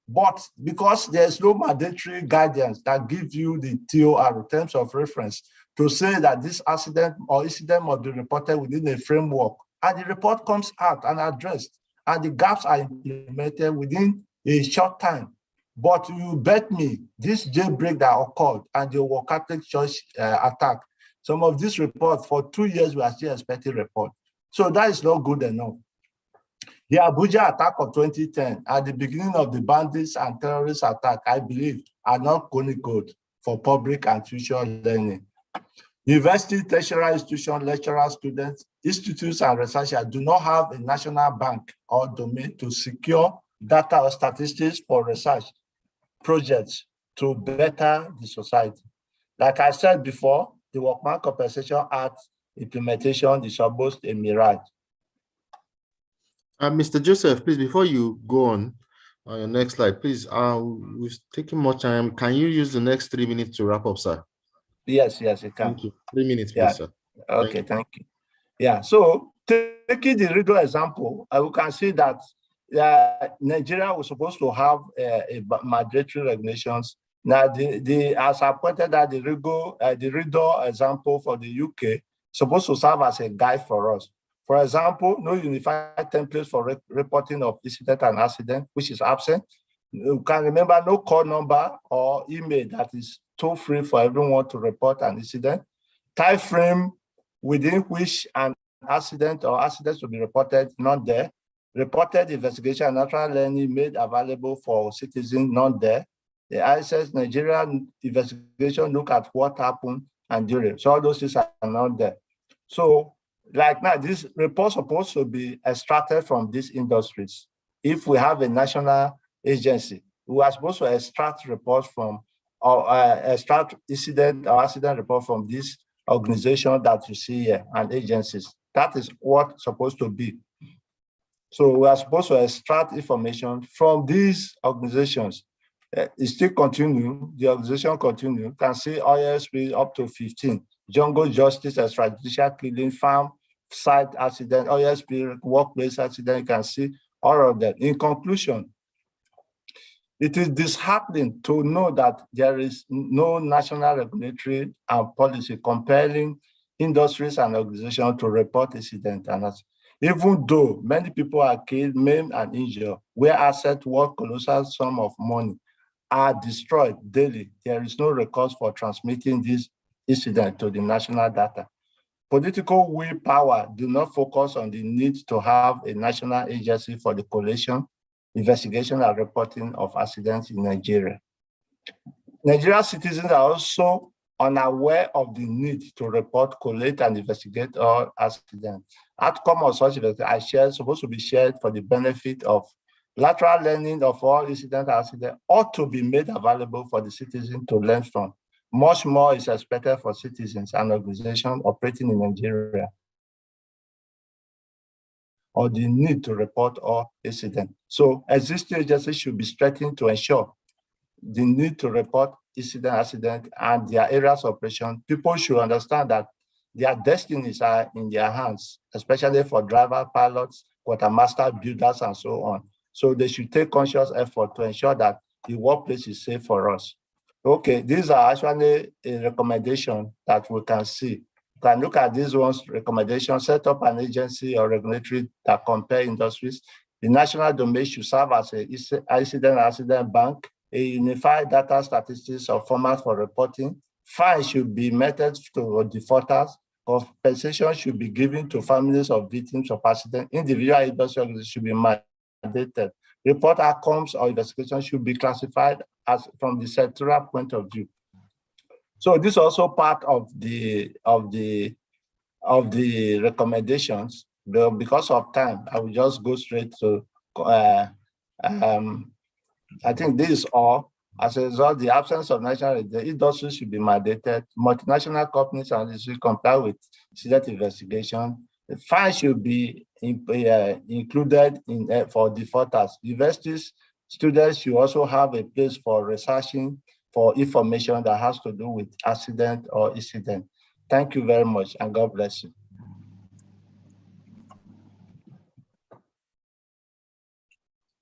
But because there's no mandatory guidance that gives you the TOR, terms of reference, to say that this accident or incident must be reported within a framework, and the report comes out and addressed, and the gaps are implemented within a short time. But you bet me, this jailbreak that occurred and the Owo Catholic Church attack, some of these reports for 2 years we are still expecting report. So that is not good enough. The Abuja attack of 2010 at the beginning of the bandits and terrorist attack, I believe, are not going good for public and future learning. University, tertiary institutions, lecturers, students, institutes, and researchers do not have a national bank or domain to secure data or statistics for research projects to better the society. Like I said before, the Workman Compensation Act implementation is almost a mirage. Mr. Joseph, please, before you go on your next slide, please, we've taken more time. Can you use the next 3 minutes to wrap up, sir? Yes, it can. Thank you. 3 minutes, please, sir. Okay, thank you. Yeah, so taking the Rido example, we can see that Nigeria was supposed to have a mandatory regulations. Now, as I pointed out, the Rido example for the UK supposed to serve as a guide for us. For example, no unified templates for reporting of incident and accident, which is absent. You can remember no call number or email that is toll-free for everyone to report an incident. Time frame within which an accident or accidents will be reported, not there. Reported investigation and natural learning made available for citizens, not there. The ISS Nigerian investigation look at what happened and during. So all those things are not there. So like now, this report supposed to be extracted from these industries. If we have a national agency, we are supposed to extract reports from, or extract incident or accident report from this organization that you see here and agencies. That is what supposed to be. So we are supposed to extract information from these organizations. It still continue, the organization continue. You can see ISP up to 15. Jungle Justice, Extrajudicial Killing, Farm Site Accident, ISP, Workplace Accident, you can see all of them. In conclusion, it is disheartening to know that there is no national regulatory and policy compelling industries and organizations to report incidents. And even though many people are killed, maimed, and injured, where assets worth colossal sum of money are destroyed daily, there is no recourse for transmitting this incident to the national data. Political willpower do not focus on the need to have a national agency for the collation, investigation, and reporting of accidents in Nigeria. Nigerian citizens are also unaware of the need to report, collate, and investigate all accidents. Outcome of such investigation are supposed to be shared for the benefit of lateral learning of all incident and accidents ought to be made available for the citizen to learn from. Much more is expected for citizens and organizations operating in Nigeria, or the need to report all incidents. So existing agencies should be strengthened to ensure the need to report accident, and their areas of operation. People should understand that their destinies are in their hands, especially for driver, pilots, quartermaster, builders, and so on. So they should take conscious effort to ensure that the workplace is safe for us. Okay, these are actually a recommendation that we can see. You can look at these ones, recommendations, set up an agency or regulatory that compare industries. The national domain should serve as an accident bank, a unified data statistics or format for reporting. Fines should be meted to defaulters. Compensation should be given to families of victims of accident. Individual industry should be mandated. Report outcomes or investigations should be classified as from the sectoral point of view. So this is also part of the recommendations. But because of time, I will just go straight to. I think this is all. As a result, the absence of national industry should be mandated. Multinational companies and industry comply with incident investigation. The fine should be included in for defaulters. Universities students should also have a place for researching for information that has to do with accident or incident. Thank you very much, and God bless you.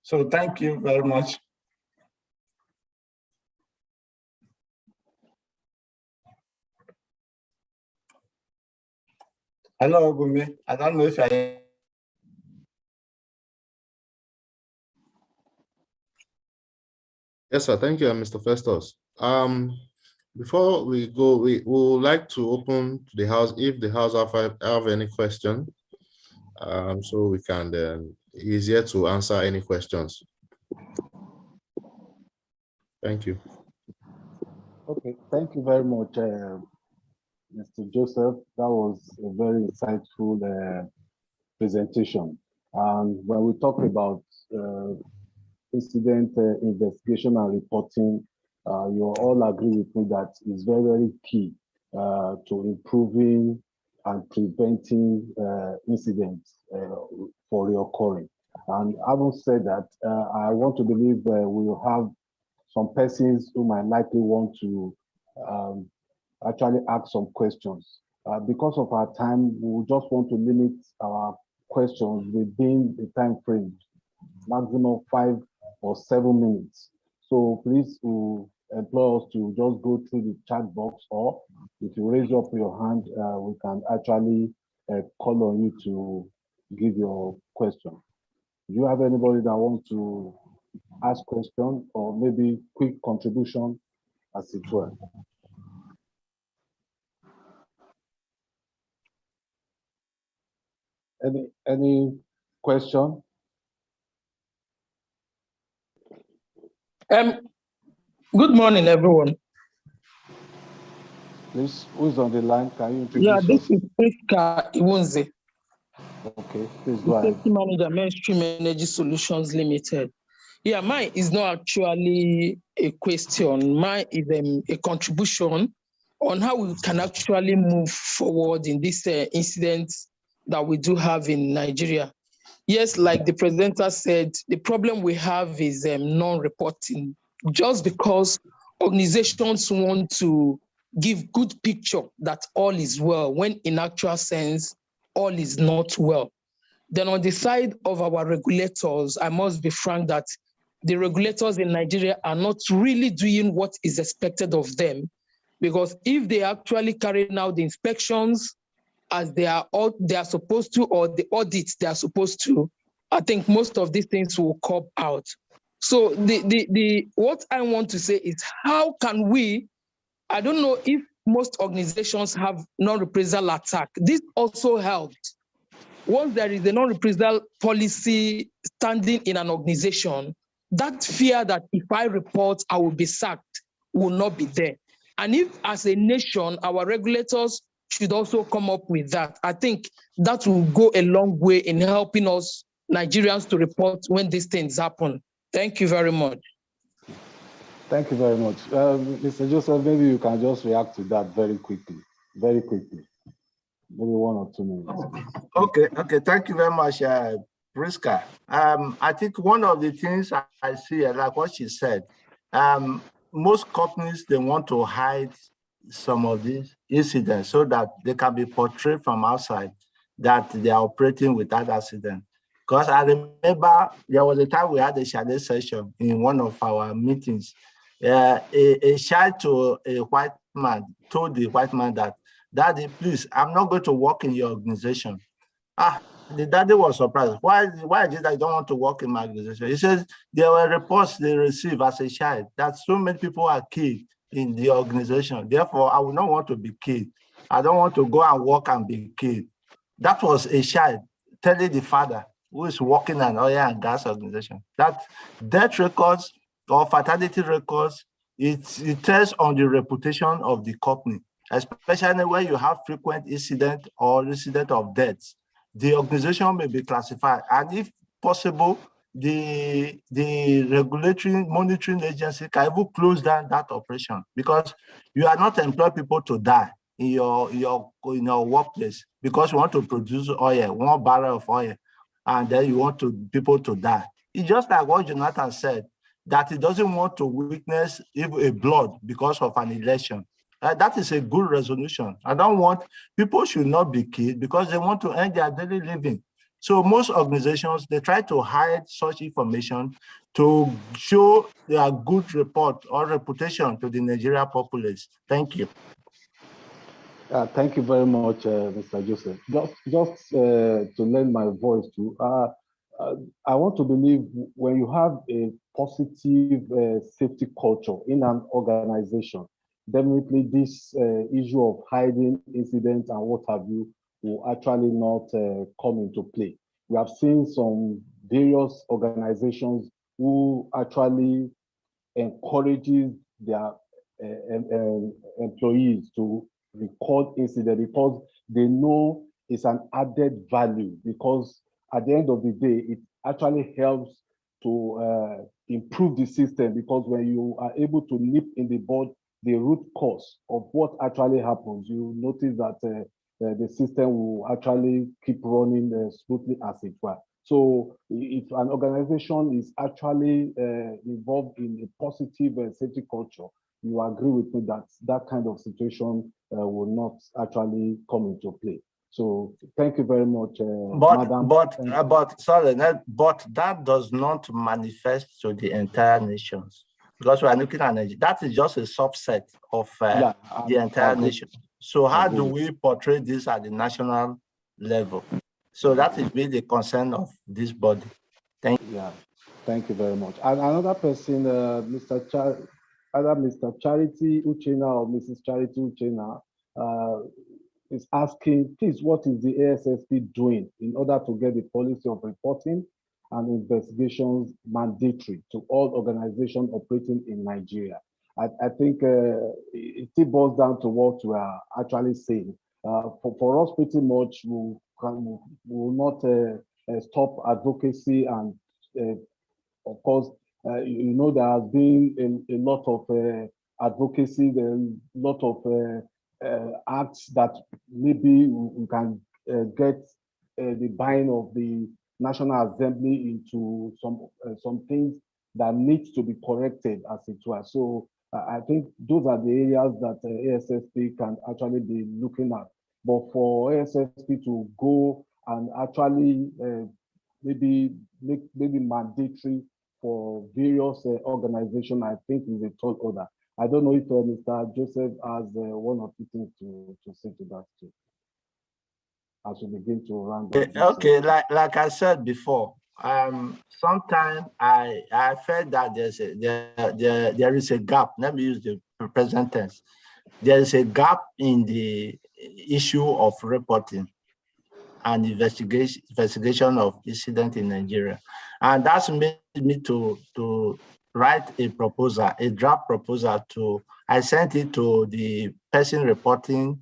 So thank you very much. Hello, Gumi. I don't know if I. Yes, sir. Thank you, Mr. Festus. Before we go, we would like to open to the house if the house have any question. So we can easier to answer any questions. Thank you. Okay, thank you very much, Mr. Joseph. That was a very insightful presentation. And when we talk about incident investigation and reporting, you all agree with me that it's very, very key to improving and preventing incidents for reoccurring. And having said that, I want to believe we will have some persons who might likely want to actually ask some questions. Because of our time, we just want to limit our questions within the time frame, maximum 5 or 7 minutes. So please employ us to just go through the chat box, or if you raise up your hand, we can actually call on you to give your question. Do you have anybody that wants to ask question or maybe quick contribution as it were? Any question? Good morning, everyone. Please, who's on the line? Can you introduce Yeah, this yourself? is Priska Iwunze. Okay, please go ahead. Safety Manager, Mainstream Energy Solutions Limited. Yeah, mine is not actually a question. Mine is a contribution on how we can actually move forward in this incident that we do have in Nigeria. Yes, like the presenter said, the problem we have is non-reporting. Just because organizations want to give good picture that all is well, when in actual sense, all is not well. Then on the side of our regulators, I must be frank that the regulators in Nigeria are not really doing what is expected of them, because if they actually carrying out the inspections as they are supposed to, or the audits they are supposed to, I think most of these things will come out. So what I want to say is, how can we, I don't know if most organizations have non-reprisal attack. This also helped. Once there is a non-reprisal policy standing in an organization, that fear that if I report, I will be sacked will not be there. And if as a nation, our regulators should also come up with that, I think that will go a long way in helping us Nigerians to report when these things happen. Thank you very much. Thank you very much. Mr. Joseph, maybe you can just react to that very quickly. Maybe 1 or 2 minutes. Okay, thank you very much, Priska. I think one of the things I see, like what she said, most companies, they want to hide some of these incidents so that they can be portrayed from outside that they are operating without accident. Because I remember there was a time we had a shadow session in one of our meetings. A child to a white man told the white man that, "Daddy, please, I'm not going to work in your organization." The daddy was surprised. Why is it that you don't want to work in my organization? He says there were reports they received as a child that so many people are killed in the organization. Therefore, I would not want to be killed. I don't want to go and work and be killed. That was a child telling the father who is working in an oil and gas organization that death records or fatality records it tells on the reputation of the company, especially when you have frequent incident or incident of deaths. The organization may be classified, and if possible, the regulatory monitoring agency can even close down that operation, because you are not employing people to die in your workplace because you want to produce oil, 1 barrel of oil, and then you want people to die. It's just like what Jonathan said, that he doesn't want to witness even a blood because of an election. That is a good resolution. I don't want, people should not be killed because they want to earn their daily living. So most organizations, they try to hide such information to show their good report or reputation to the Nigerian populace. Thank you. Thank you very much, Mr. Joseph. Just to lend my voice to, I want to believe when you have a positive safety culture in an organization, definitely this issue of hiding incidents and what have you will actually not come into play. We have seen some various organizations who actually encourages their employees to record incident because they know it's an added value, because at the end of the day, it actually helps to improve the system, because when you are able to nip in the bud the root cause of what actually happens, you notice that the system will actually keep running smoothly as it were. So if an organization is actually involved in a positive safety culture, you agree with me that that kind of situation will not actually come into play. So thank you very much, Madam. But that does not manifest to the entire nations, because we are looking at Nigeria. That is just a subset of the entire nation. So how do we portray this at the national level? So that is really the concern of this body. Thank you. Yeah, thank you very much. And another person, either Mr. Charity Uchena or Mrs. Charity Uchena, is asking, please, what is the ASSP doing in order to get the policy of reporting and investigations mandatory to all organizations operating in Nigeria? I think it still boils down to what we are actually saying. For us, pretty much, we will not stop advocacy, and of course, you know, there has been a lot of advocacy, a lot of acts that maybe we can get the buying of the National Assembly into some things that needs to be corrected, as it were. So I think those are the areas that ASSP can actually be looking at. But for ASSP to go and actually maybe mandatory for various organizations, I think is a tall order. I don't know if Mr. Joseph has one or two things to say to that too, as we begin to round up. Okay, like I said before, sometimes I felt that there is a gap. Let me use the present tense. There is a gap in the issue of reporting and investigation of incident in Nigeria, and that's made me to write a proposal, a draft proposal I sent it to the person reporting,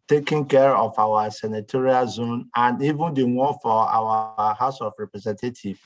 taking care of our senatorial zone, and even the one for our House of Representatives,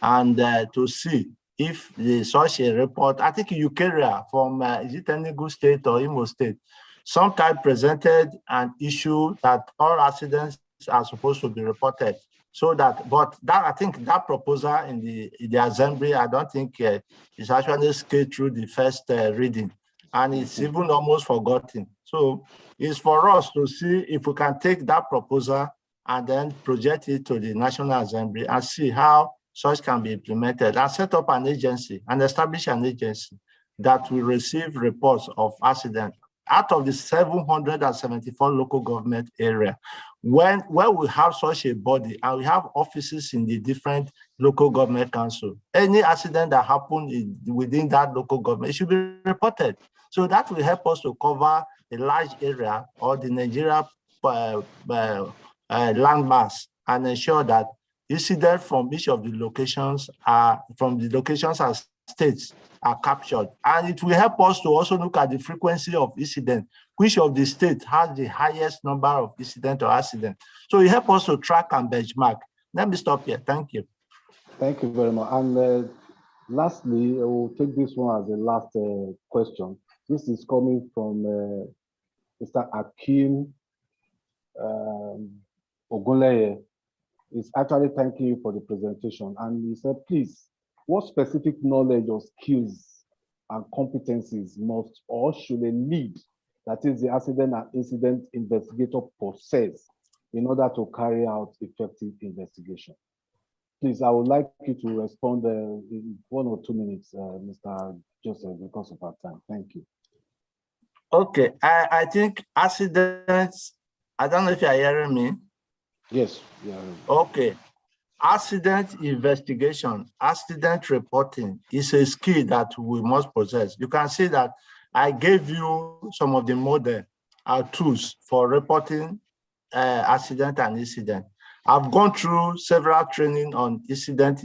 and to see if such a report, I think Eukarya from, is it Enugu State or Imo State, sometime presented an issue that all accidents are supposed to be reported. So that, but that, I think that proposal in the assembly, I don't think it's actually scaled through the first reading, and it's even almost forgotten. So it's for us to see if we can take that proposal and then project it to the National Assembly and see how such can be implemented, and set up an agency and establish an agency that will receive reports of accidents out of the 774 local government area. When we have such a body and we have offices in the different local government council, any accident that happened within that local government, it should be reported. So that will help us to cover a large area or the Nigeria landmass, and ensure that incidents from each of the locations are states are captured. And it will help us to also look at the frequency of incident. Which of the states has the highest number of incident or accident? So it helps us to track and benchmark. Let me stop here. Thank you. Thank you very much. And lastly, I will take this one as the last question. This is coming from Mr. Akim Ogunleye. He's actually thanking you for the presentation. And he said, please, what specific knowledge or skills and competencies must or should a lead, that is the accident and incident investigator, possess in order to carry out effective investigation? Please, I would like you to respond in 1 or 2 minutes, Mr. Joseph, because of our time. Thank you. Okay, I think accidents, I don't know if you're hearing me. Yes. Yeah. Okay. Accident investigation, accident reporting is a skill that we must possess. You can see that I gave you some of the model tools for reporting accident and incident. I've gone through several training on incident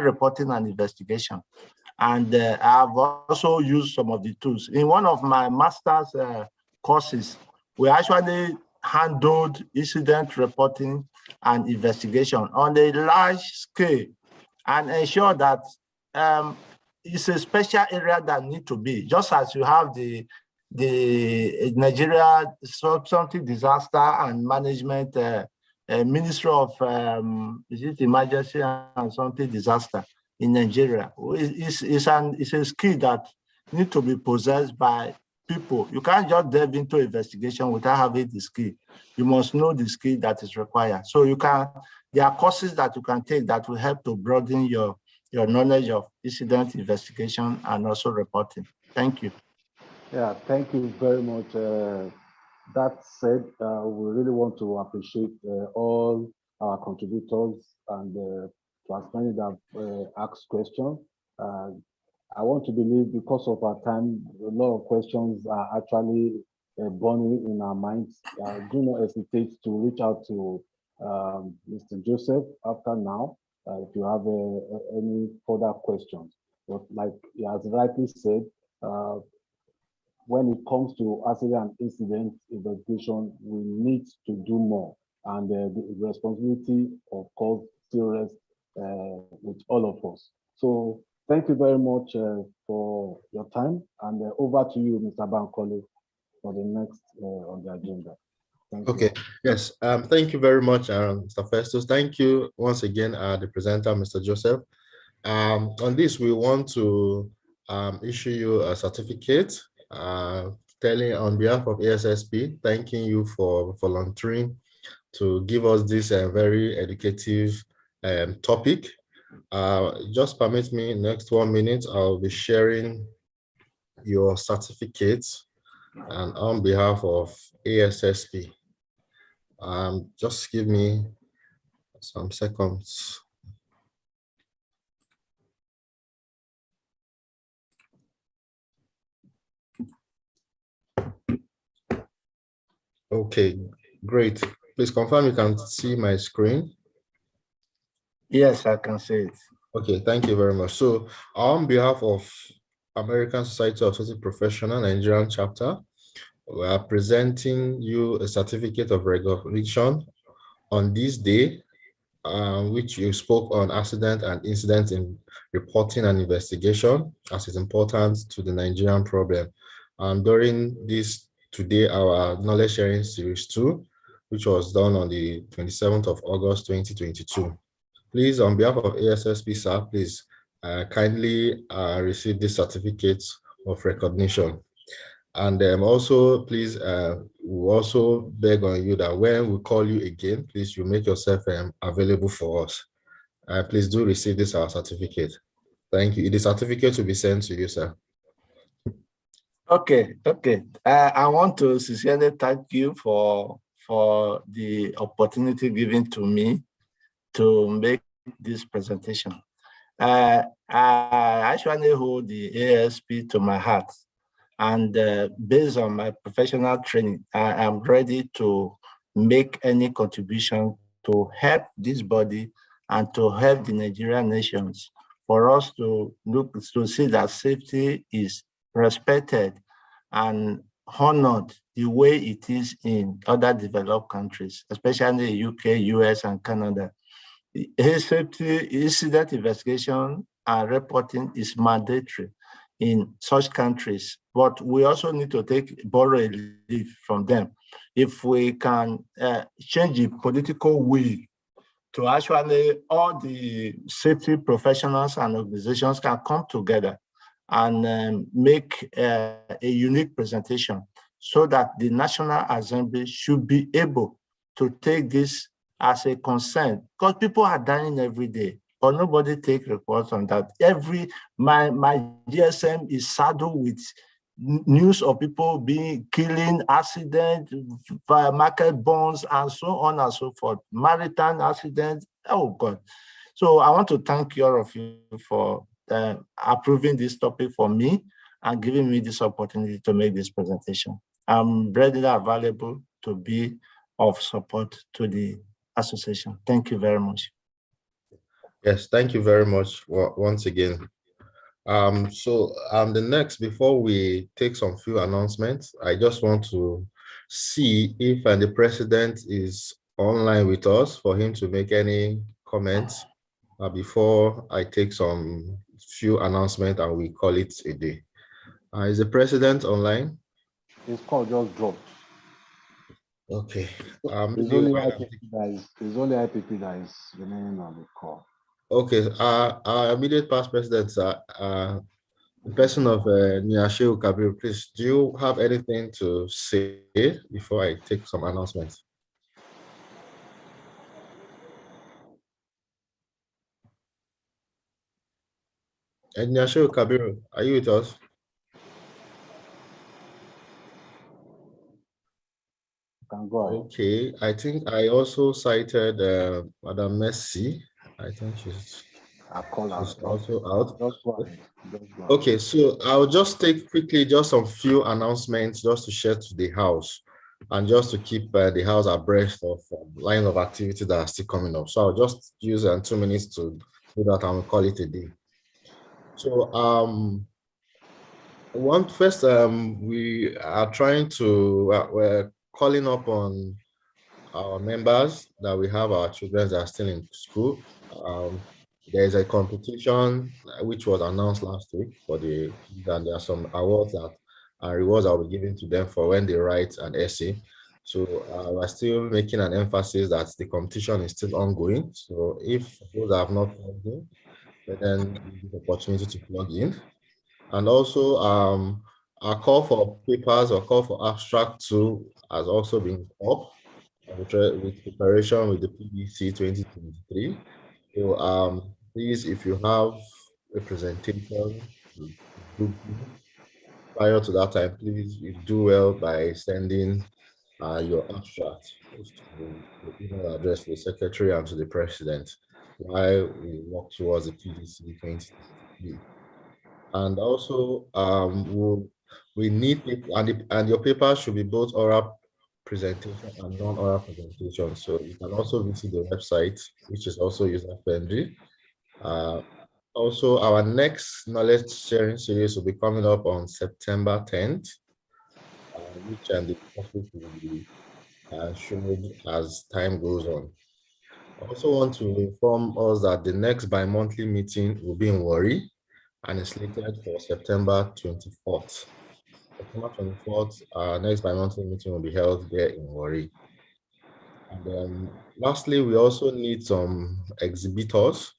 reporting and investigation. And I've also used some of the tools. In one of my master's courses, we actually handled incident reporting and investigation on a large scale and ensure that it's a special area that need to be, just as you have the Nigeria something disaster and management Ministry of is it emergency and something disaster in Nigeria. It's a skill that needs to be possessed by people. You can't just delve into investigation without having the skill. You must know the skill that is required. So there are courses that you can take that will help to broaden your knowledge of incident investigation and also reporting. Thank you. Yeah, thank you very much. That said, we really want to appreciate all our contributors and to as many that asked questions. I want to believe because of our time, a lot of questions are actually burning in our minds. Do not hesitate to reach out to Mr. Joseph after now if you have any further questions. But like he has rightly said, when it comes to accident and incident investigation, we need to do more. And the responsibility, of course, still rests with all of us. So thank you very much for your time. And over to you, Mr. Bankole, for the next on the agenda. Okay, yes, thank you very much, Mr. Festus. Thank you once again, the presenter, Mr. Joseph. On this, we want to issue you a certificate telling on behalf of ASSP, thanking you for volunteering to give us this very educative topic. Just permit me, next 1 minute, I'll be sharing your certificates and on behalf of ASSP. Just give me some seconds. Okay, great. Please confirm you can see my screen. Yes, I can see it. Okay, thank you very much. So on behalf of American Society of Social Professionals, Nigerian chapter, we are presenting you a certificate of recognition on this day, which you spoke on accident and incident in reporting and investigation, as is important to the Nigerian problem. During this today, our knowledge sharing series 2, which was done on the 27th of August, 2022. Please, on behalf of ASSP, sir, please kindly receive this certificate of recognition. And also, please, we also beg on you that when we call you again, please, you make yourself available for us. Please do receive this our certificate. Thank you. The certificate will be sent to you, sir. Okay. I want to sincerely thank you for the opportunity given to me to make this presentation. I actually hold the ASP to my heart, and based on my professional training, I am ready to make any contribution to help this body and to help the Nigerian nations for us to look to see that safety is respected and honored the way it is in other developed countries, especially UK, US, and Canada. Safety incident investigation and reporting is mandatory in such countries, but we also need to borrow a leaf from them. If we can change the political will to actually all the safety professionals and organizations can come together and make a unique presentation so that the National Assembly should be able to take this as a concern, because people are dying every day, but nobody take reports on that. My GSM is saddled with news of people being killing, accident, market burns, and so on and so forth, maritime accidents. Oh God! So I want to thank all of you for approving this topic for me and giving me this opportunity to make this presentation. I'm readily available to be of support to the association. Thank you very much. Yes, thank you very much once again. The next, before we take some few announcements, I just want to see if the president is online with us for him to make any comments before I take some few announcements and we call it a day. Is the president online? His call just dropped. Okay. There's only IPP that is remaining on the call. Okay. Our immediate past presidents are the person of Nyashe Kabir. Please, do you have anything to say before I take some announcements? Nyashe Kabir, are you with us? Can go ahead. Okay, I think I also cited Madam Messi. I think she's also out. Just go ahead. Okay, so I'll just take quickly just some few announcements just to share to the house and just to keep the house abreast of line of activity that are still coming up. So I'll just use 2 minutes to do that and we'll call it a day. So we are trying to we're calling up on our members that we have our children that are still in school. There is a competition which was announced last week for the kids, and there are some awards that and rewards that will be given to them for when they write an essay. So we're still making an emphasis that the competition is still ongoing. So if those have not plugged in, then you the opportunity to plug in. And also our call for papers or call for abstract too has also been up with preparation with the PBC 2023. So please, if you have a presentation prior to that time, please do well by sending your abstract to the email address to the secretary and to the president while we work towards the PBC 2023. And also we need and your paper should be both oral presentation and non-oral presentation. So you can also visit the website, which is also user-friendly. Also, our next knowledge sharing series will be coming up on September 10th, which the topic will be shown as time goes on. I also want to inform us that the next bi-monthly meeting will be in Warri and is slated for September 24th. September 24th, our next bi-monthly meeting will be held there in Warri. And then lastly, we also need some exhibitors.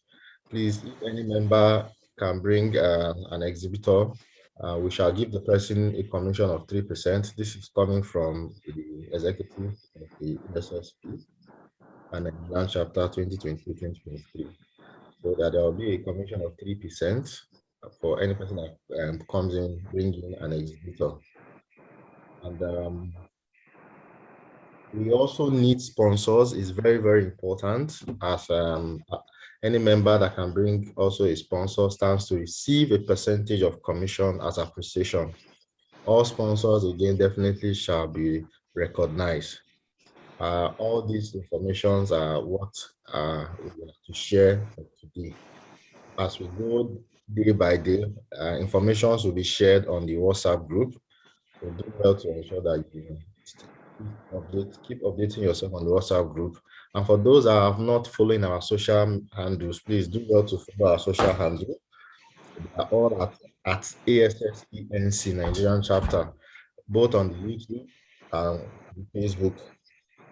Please, if any member can bring an exhibitor, we shall give the person a commission of 3%. This is coming from the executive of the Assp and Untitled Chapter 2022-2023. So that there will be a commission of 3% for any person that comes in bringing an exhibitor. And we also need sponsors. Is very, very important, as any member that can bring also a sponsor stands to receive a percentage of commission as appreciation. All sponsors, again, definitely shall be recognized. All these informations are what we have to share today. as we go day by day, information will be shared on the WhatsApp group. So do well to ensure that you keep updating yourself on the WhatsApp group. And for those that have not following our social handles, please do well to follow our social handle. They are all at ASS-ENC Nigerian chapter, both on the YouTube and Facebook.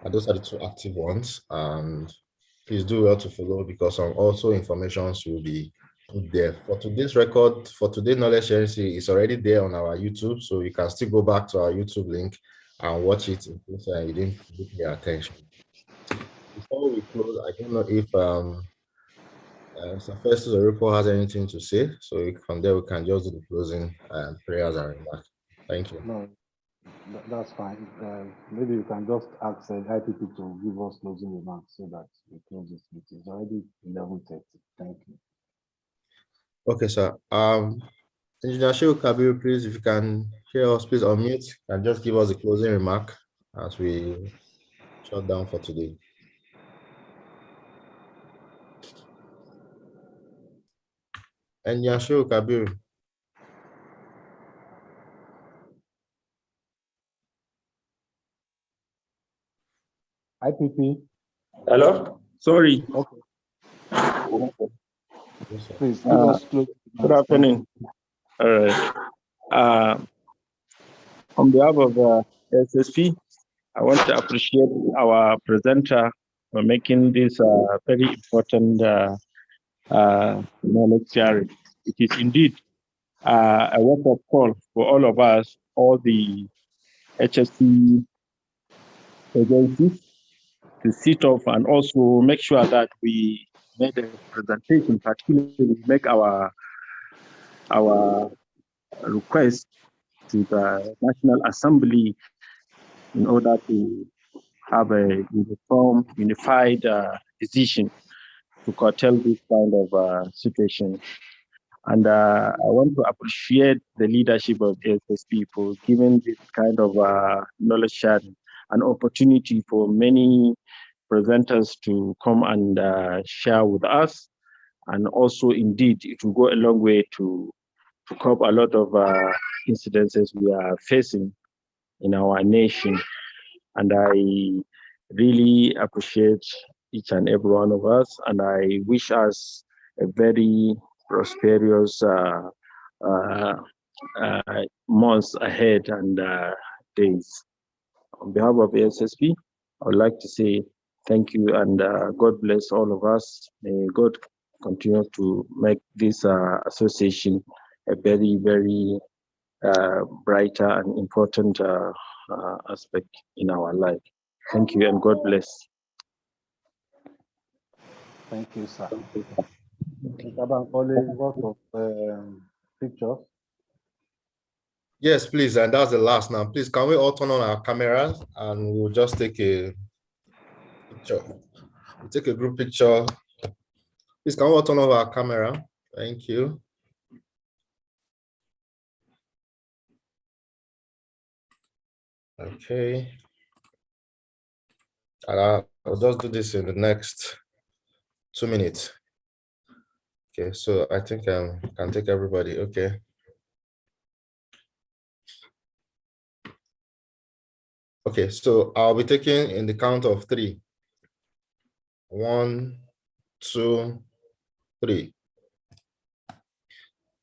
And those are the two active ones. And please do well to follow, because also information will be put there. For today's record, for today's knowledge sharing series, it's already there on our YouTube, so you can still go back to our YouTube link and watch it in case you didn't pay attention. Before we close, I don't know if Mr. Festus or Rico has anything to say, so from there we can just do the closing prayers and remarks. Thank you. No, that's fine. Maybe you can just ask IPP to give us closing remarks so that we close this meeting. It's already 11:30. Thank you. Okay, sir. Engineer Shehu Kabir, please, if you can hear us, please unmute and just give us a closing remark as we shut down for today. Engineer Shehu Kabir. IPP. Hello? Sorry. Okay. Yes, sir. Please give us closing remarks. Good afternoon. All right. On behalf of SSP, I want to appreciate our presenter for making this very important knowledge sharing. It is indeed a wake-up call for all of us, all the HSP agencies, to sit off and also make sure that we make a presentation, particularly make our request to the National Assembly in order to have a unified decision to curtail this kind of situation. And I want to appreciate the leadership of SSP for giving this kind of knowledge sharing, an opportunity for many presenters to come and share with us. And also, indeed, it will go a long way to cope a lot of incidences we are facing in our nation. And I really appreciate each and every one of us, and I wish us a very prosperous months ahead and days. On behalf of ASSP, I would like to say thank you, and God bless all of us. May God continue to make this association a very, very brighter and important aspect in our life. Thank you, and God bless. Thank you, sir. Lots of pictures. Yes, please, and that's the last now. Please, can we all turn on our cameras and we'll just take a picture. We'll take a group picture. Please, can we all turn on our camera? Thank you. Okay. I'll just do this in the next 2 minutes. Okay, so I think I can take everybody. Okay. Okay, so I'll be taking in the count of 3. 1, 2, 3.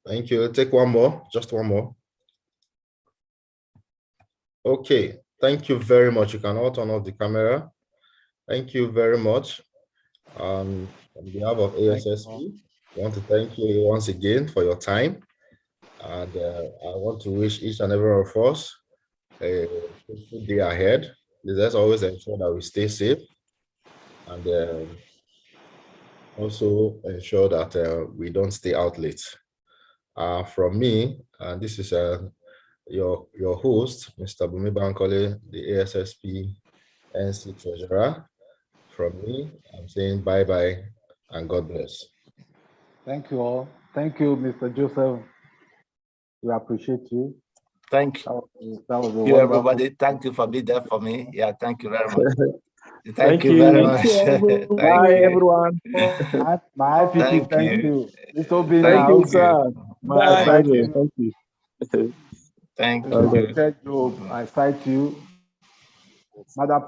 Thank you. Take one more, just one more. Okay, thank you very much. You can all turn off the camera. Thank you very much. On behalf of ASSP, I want to thank you once again for your time. And I want to wish each and every one of us a good day ahead. Let's always ensure that we stay safe, and also ensure that we don't stay out late. From me, and this is your host, Mr. Bumi Bankole, the ASSP NC Treasurer. From me, I'm saying bye-bye and God bless. Thank you all. Thank you, Mr. Joseph. We appreciate you. Thank you, everybody. Thank you for being there for me. Yeah, thank you very much. Thank you very Thank much. you, Thank Bye, you. everyone. My IPP, Thank thank you. you. Mr. Obi Thank now. you, Thank you. sir. My Bye. Thank pleasure. you. Thank you. Thank Mr. Okay. you. Richard Job, I cite you. Madam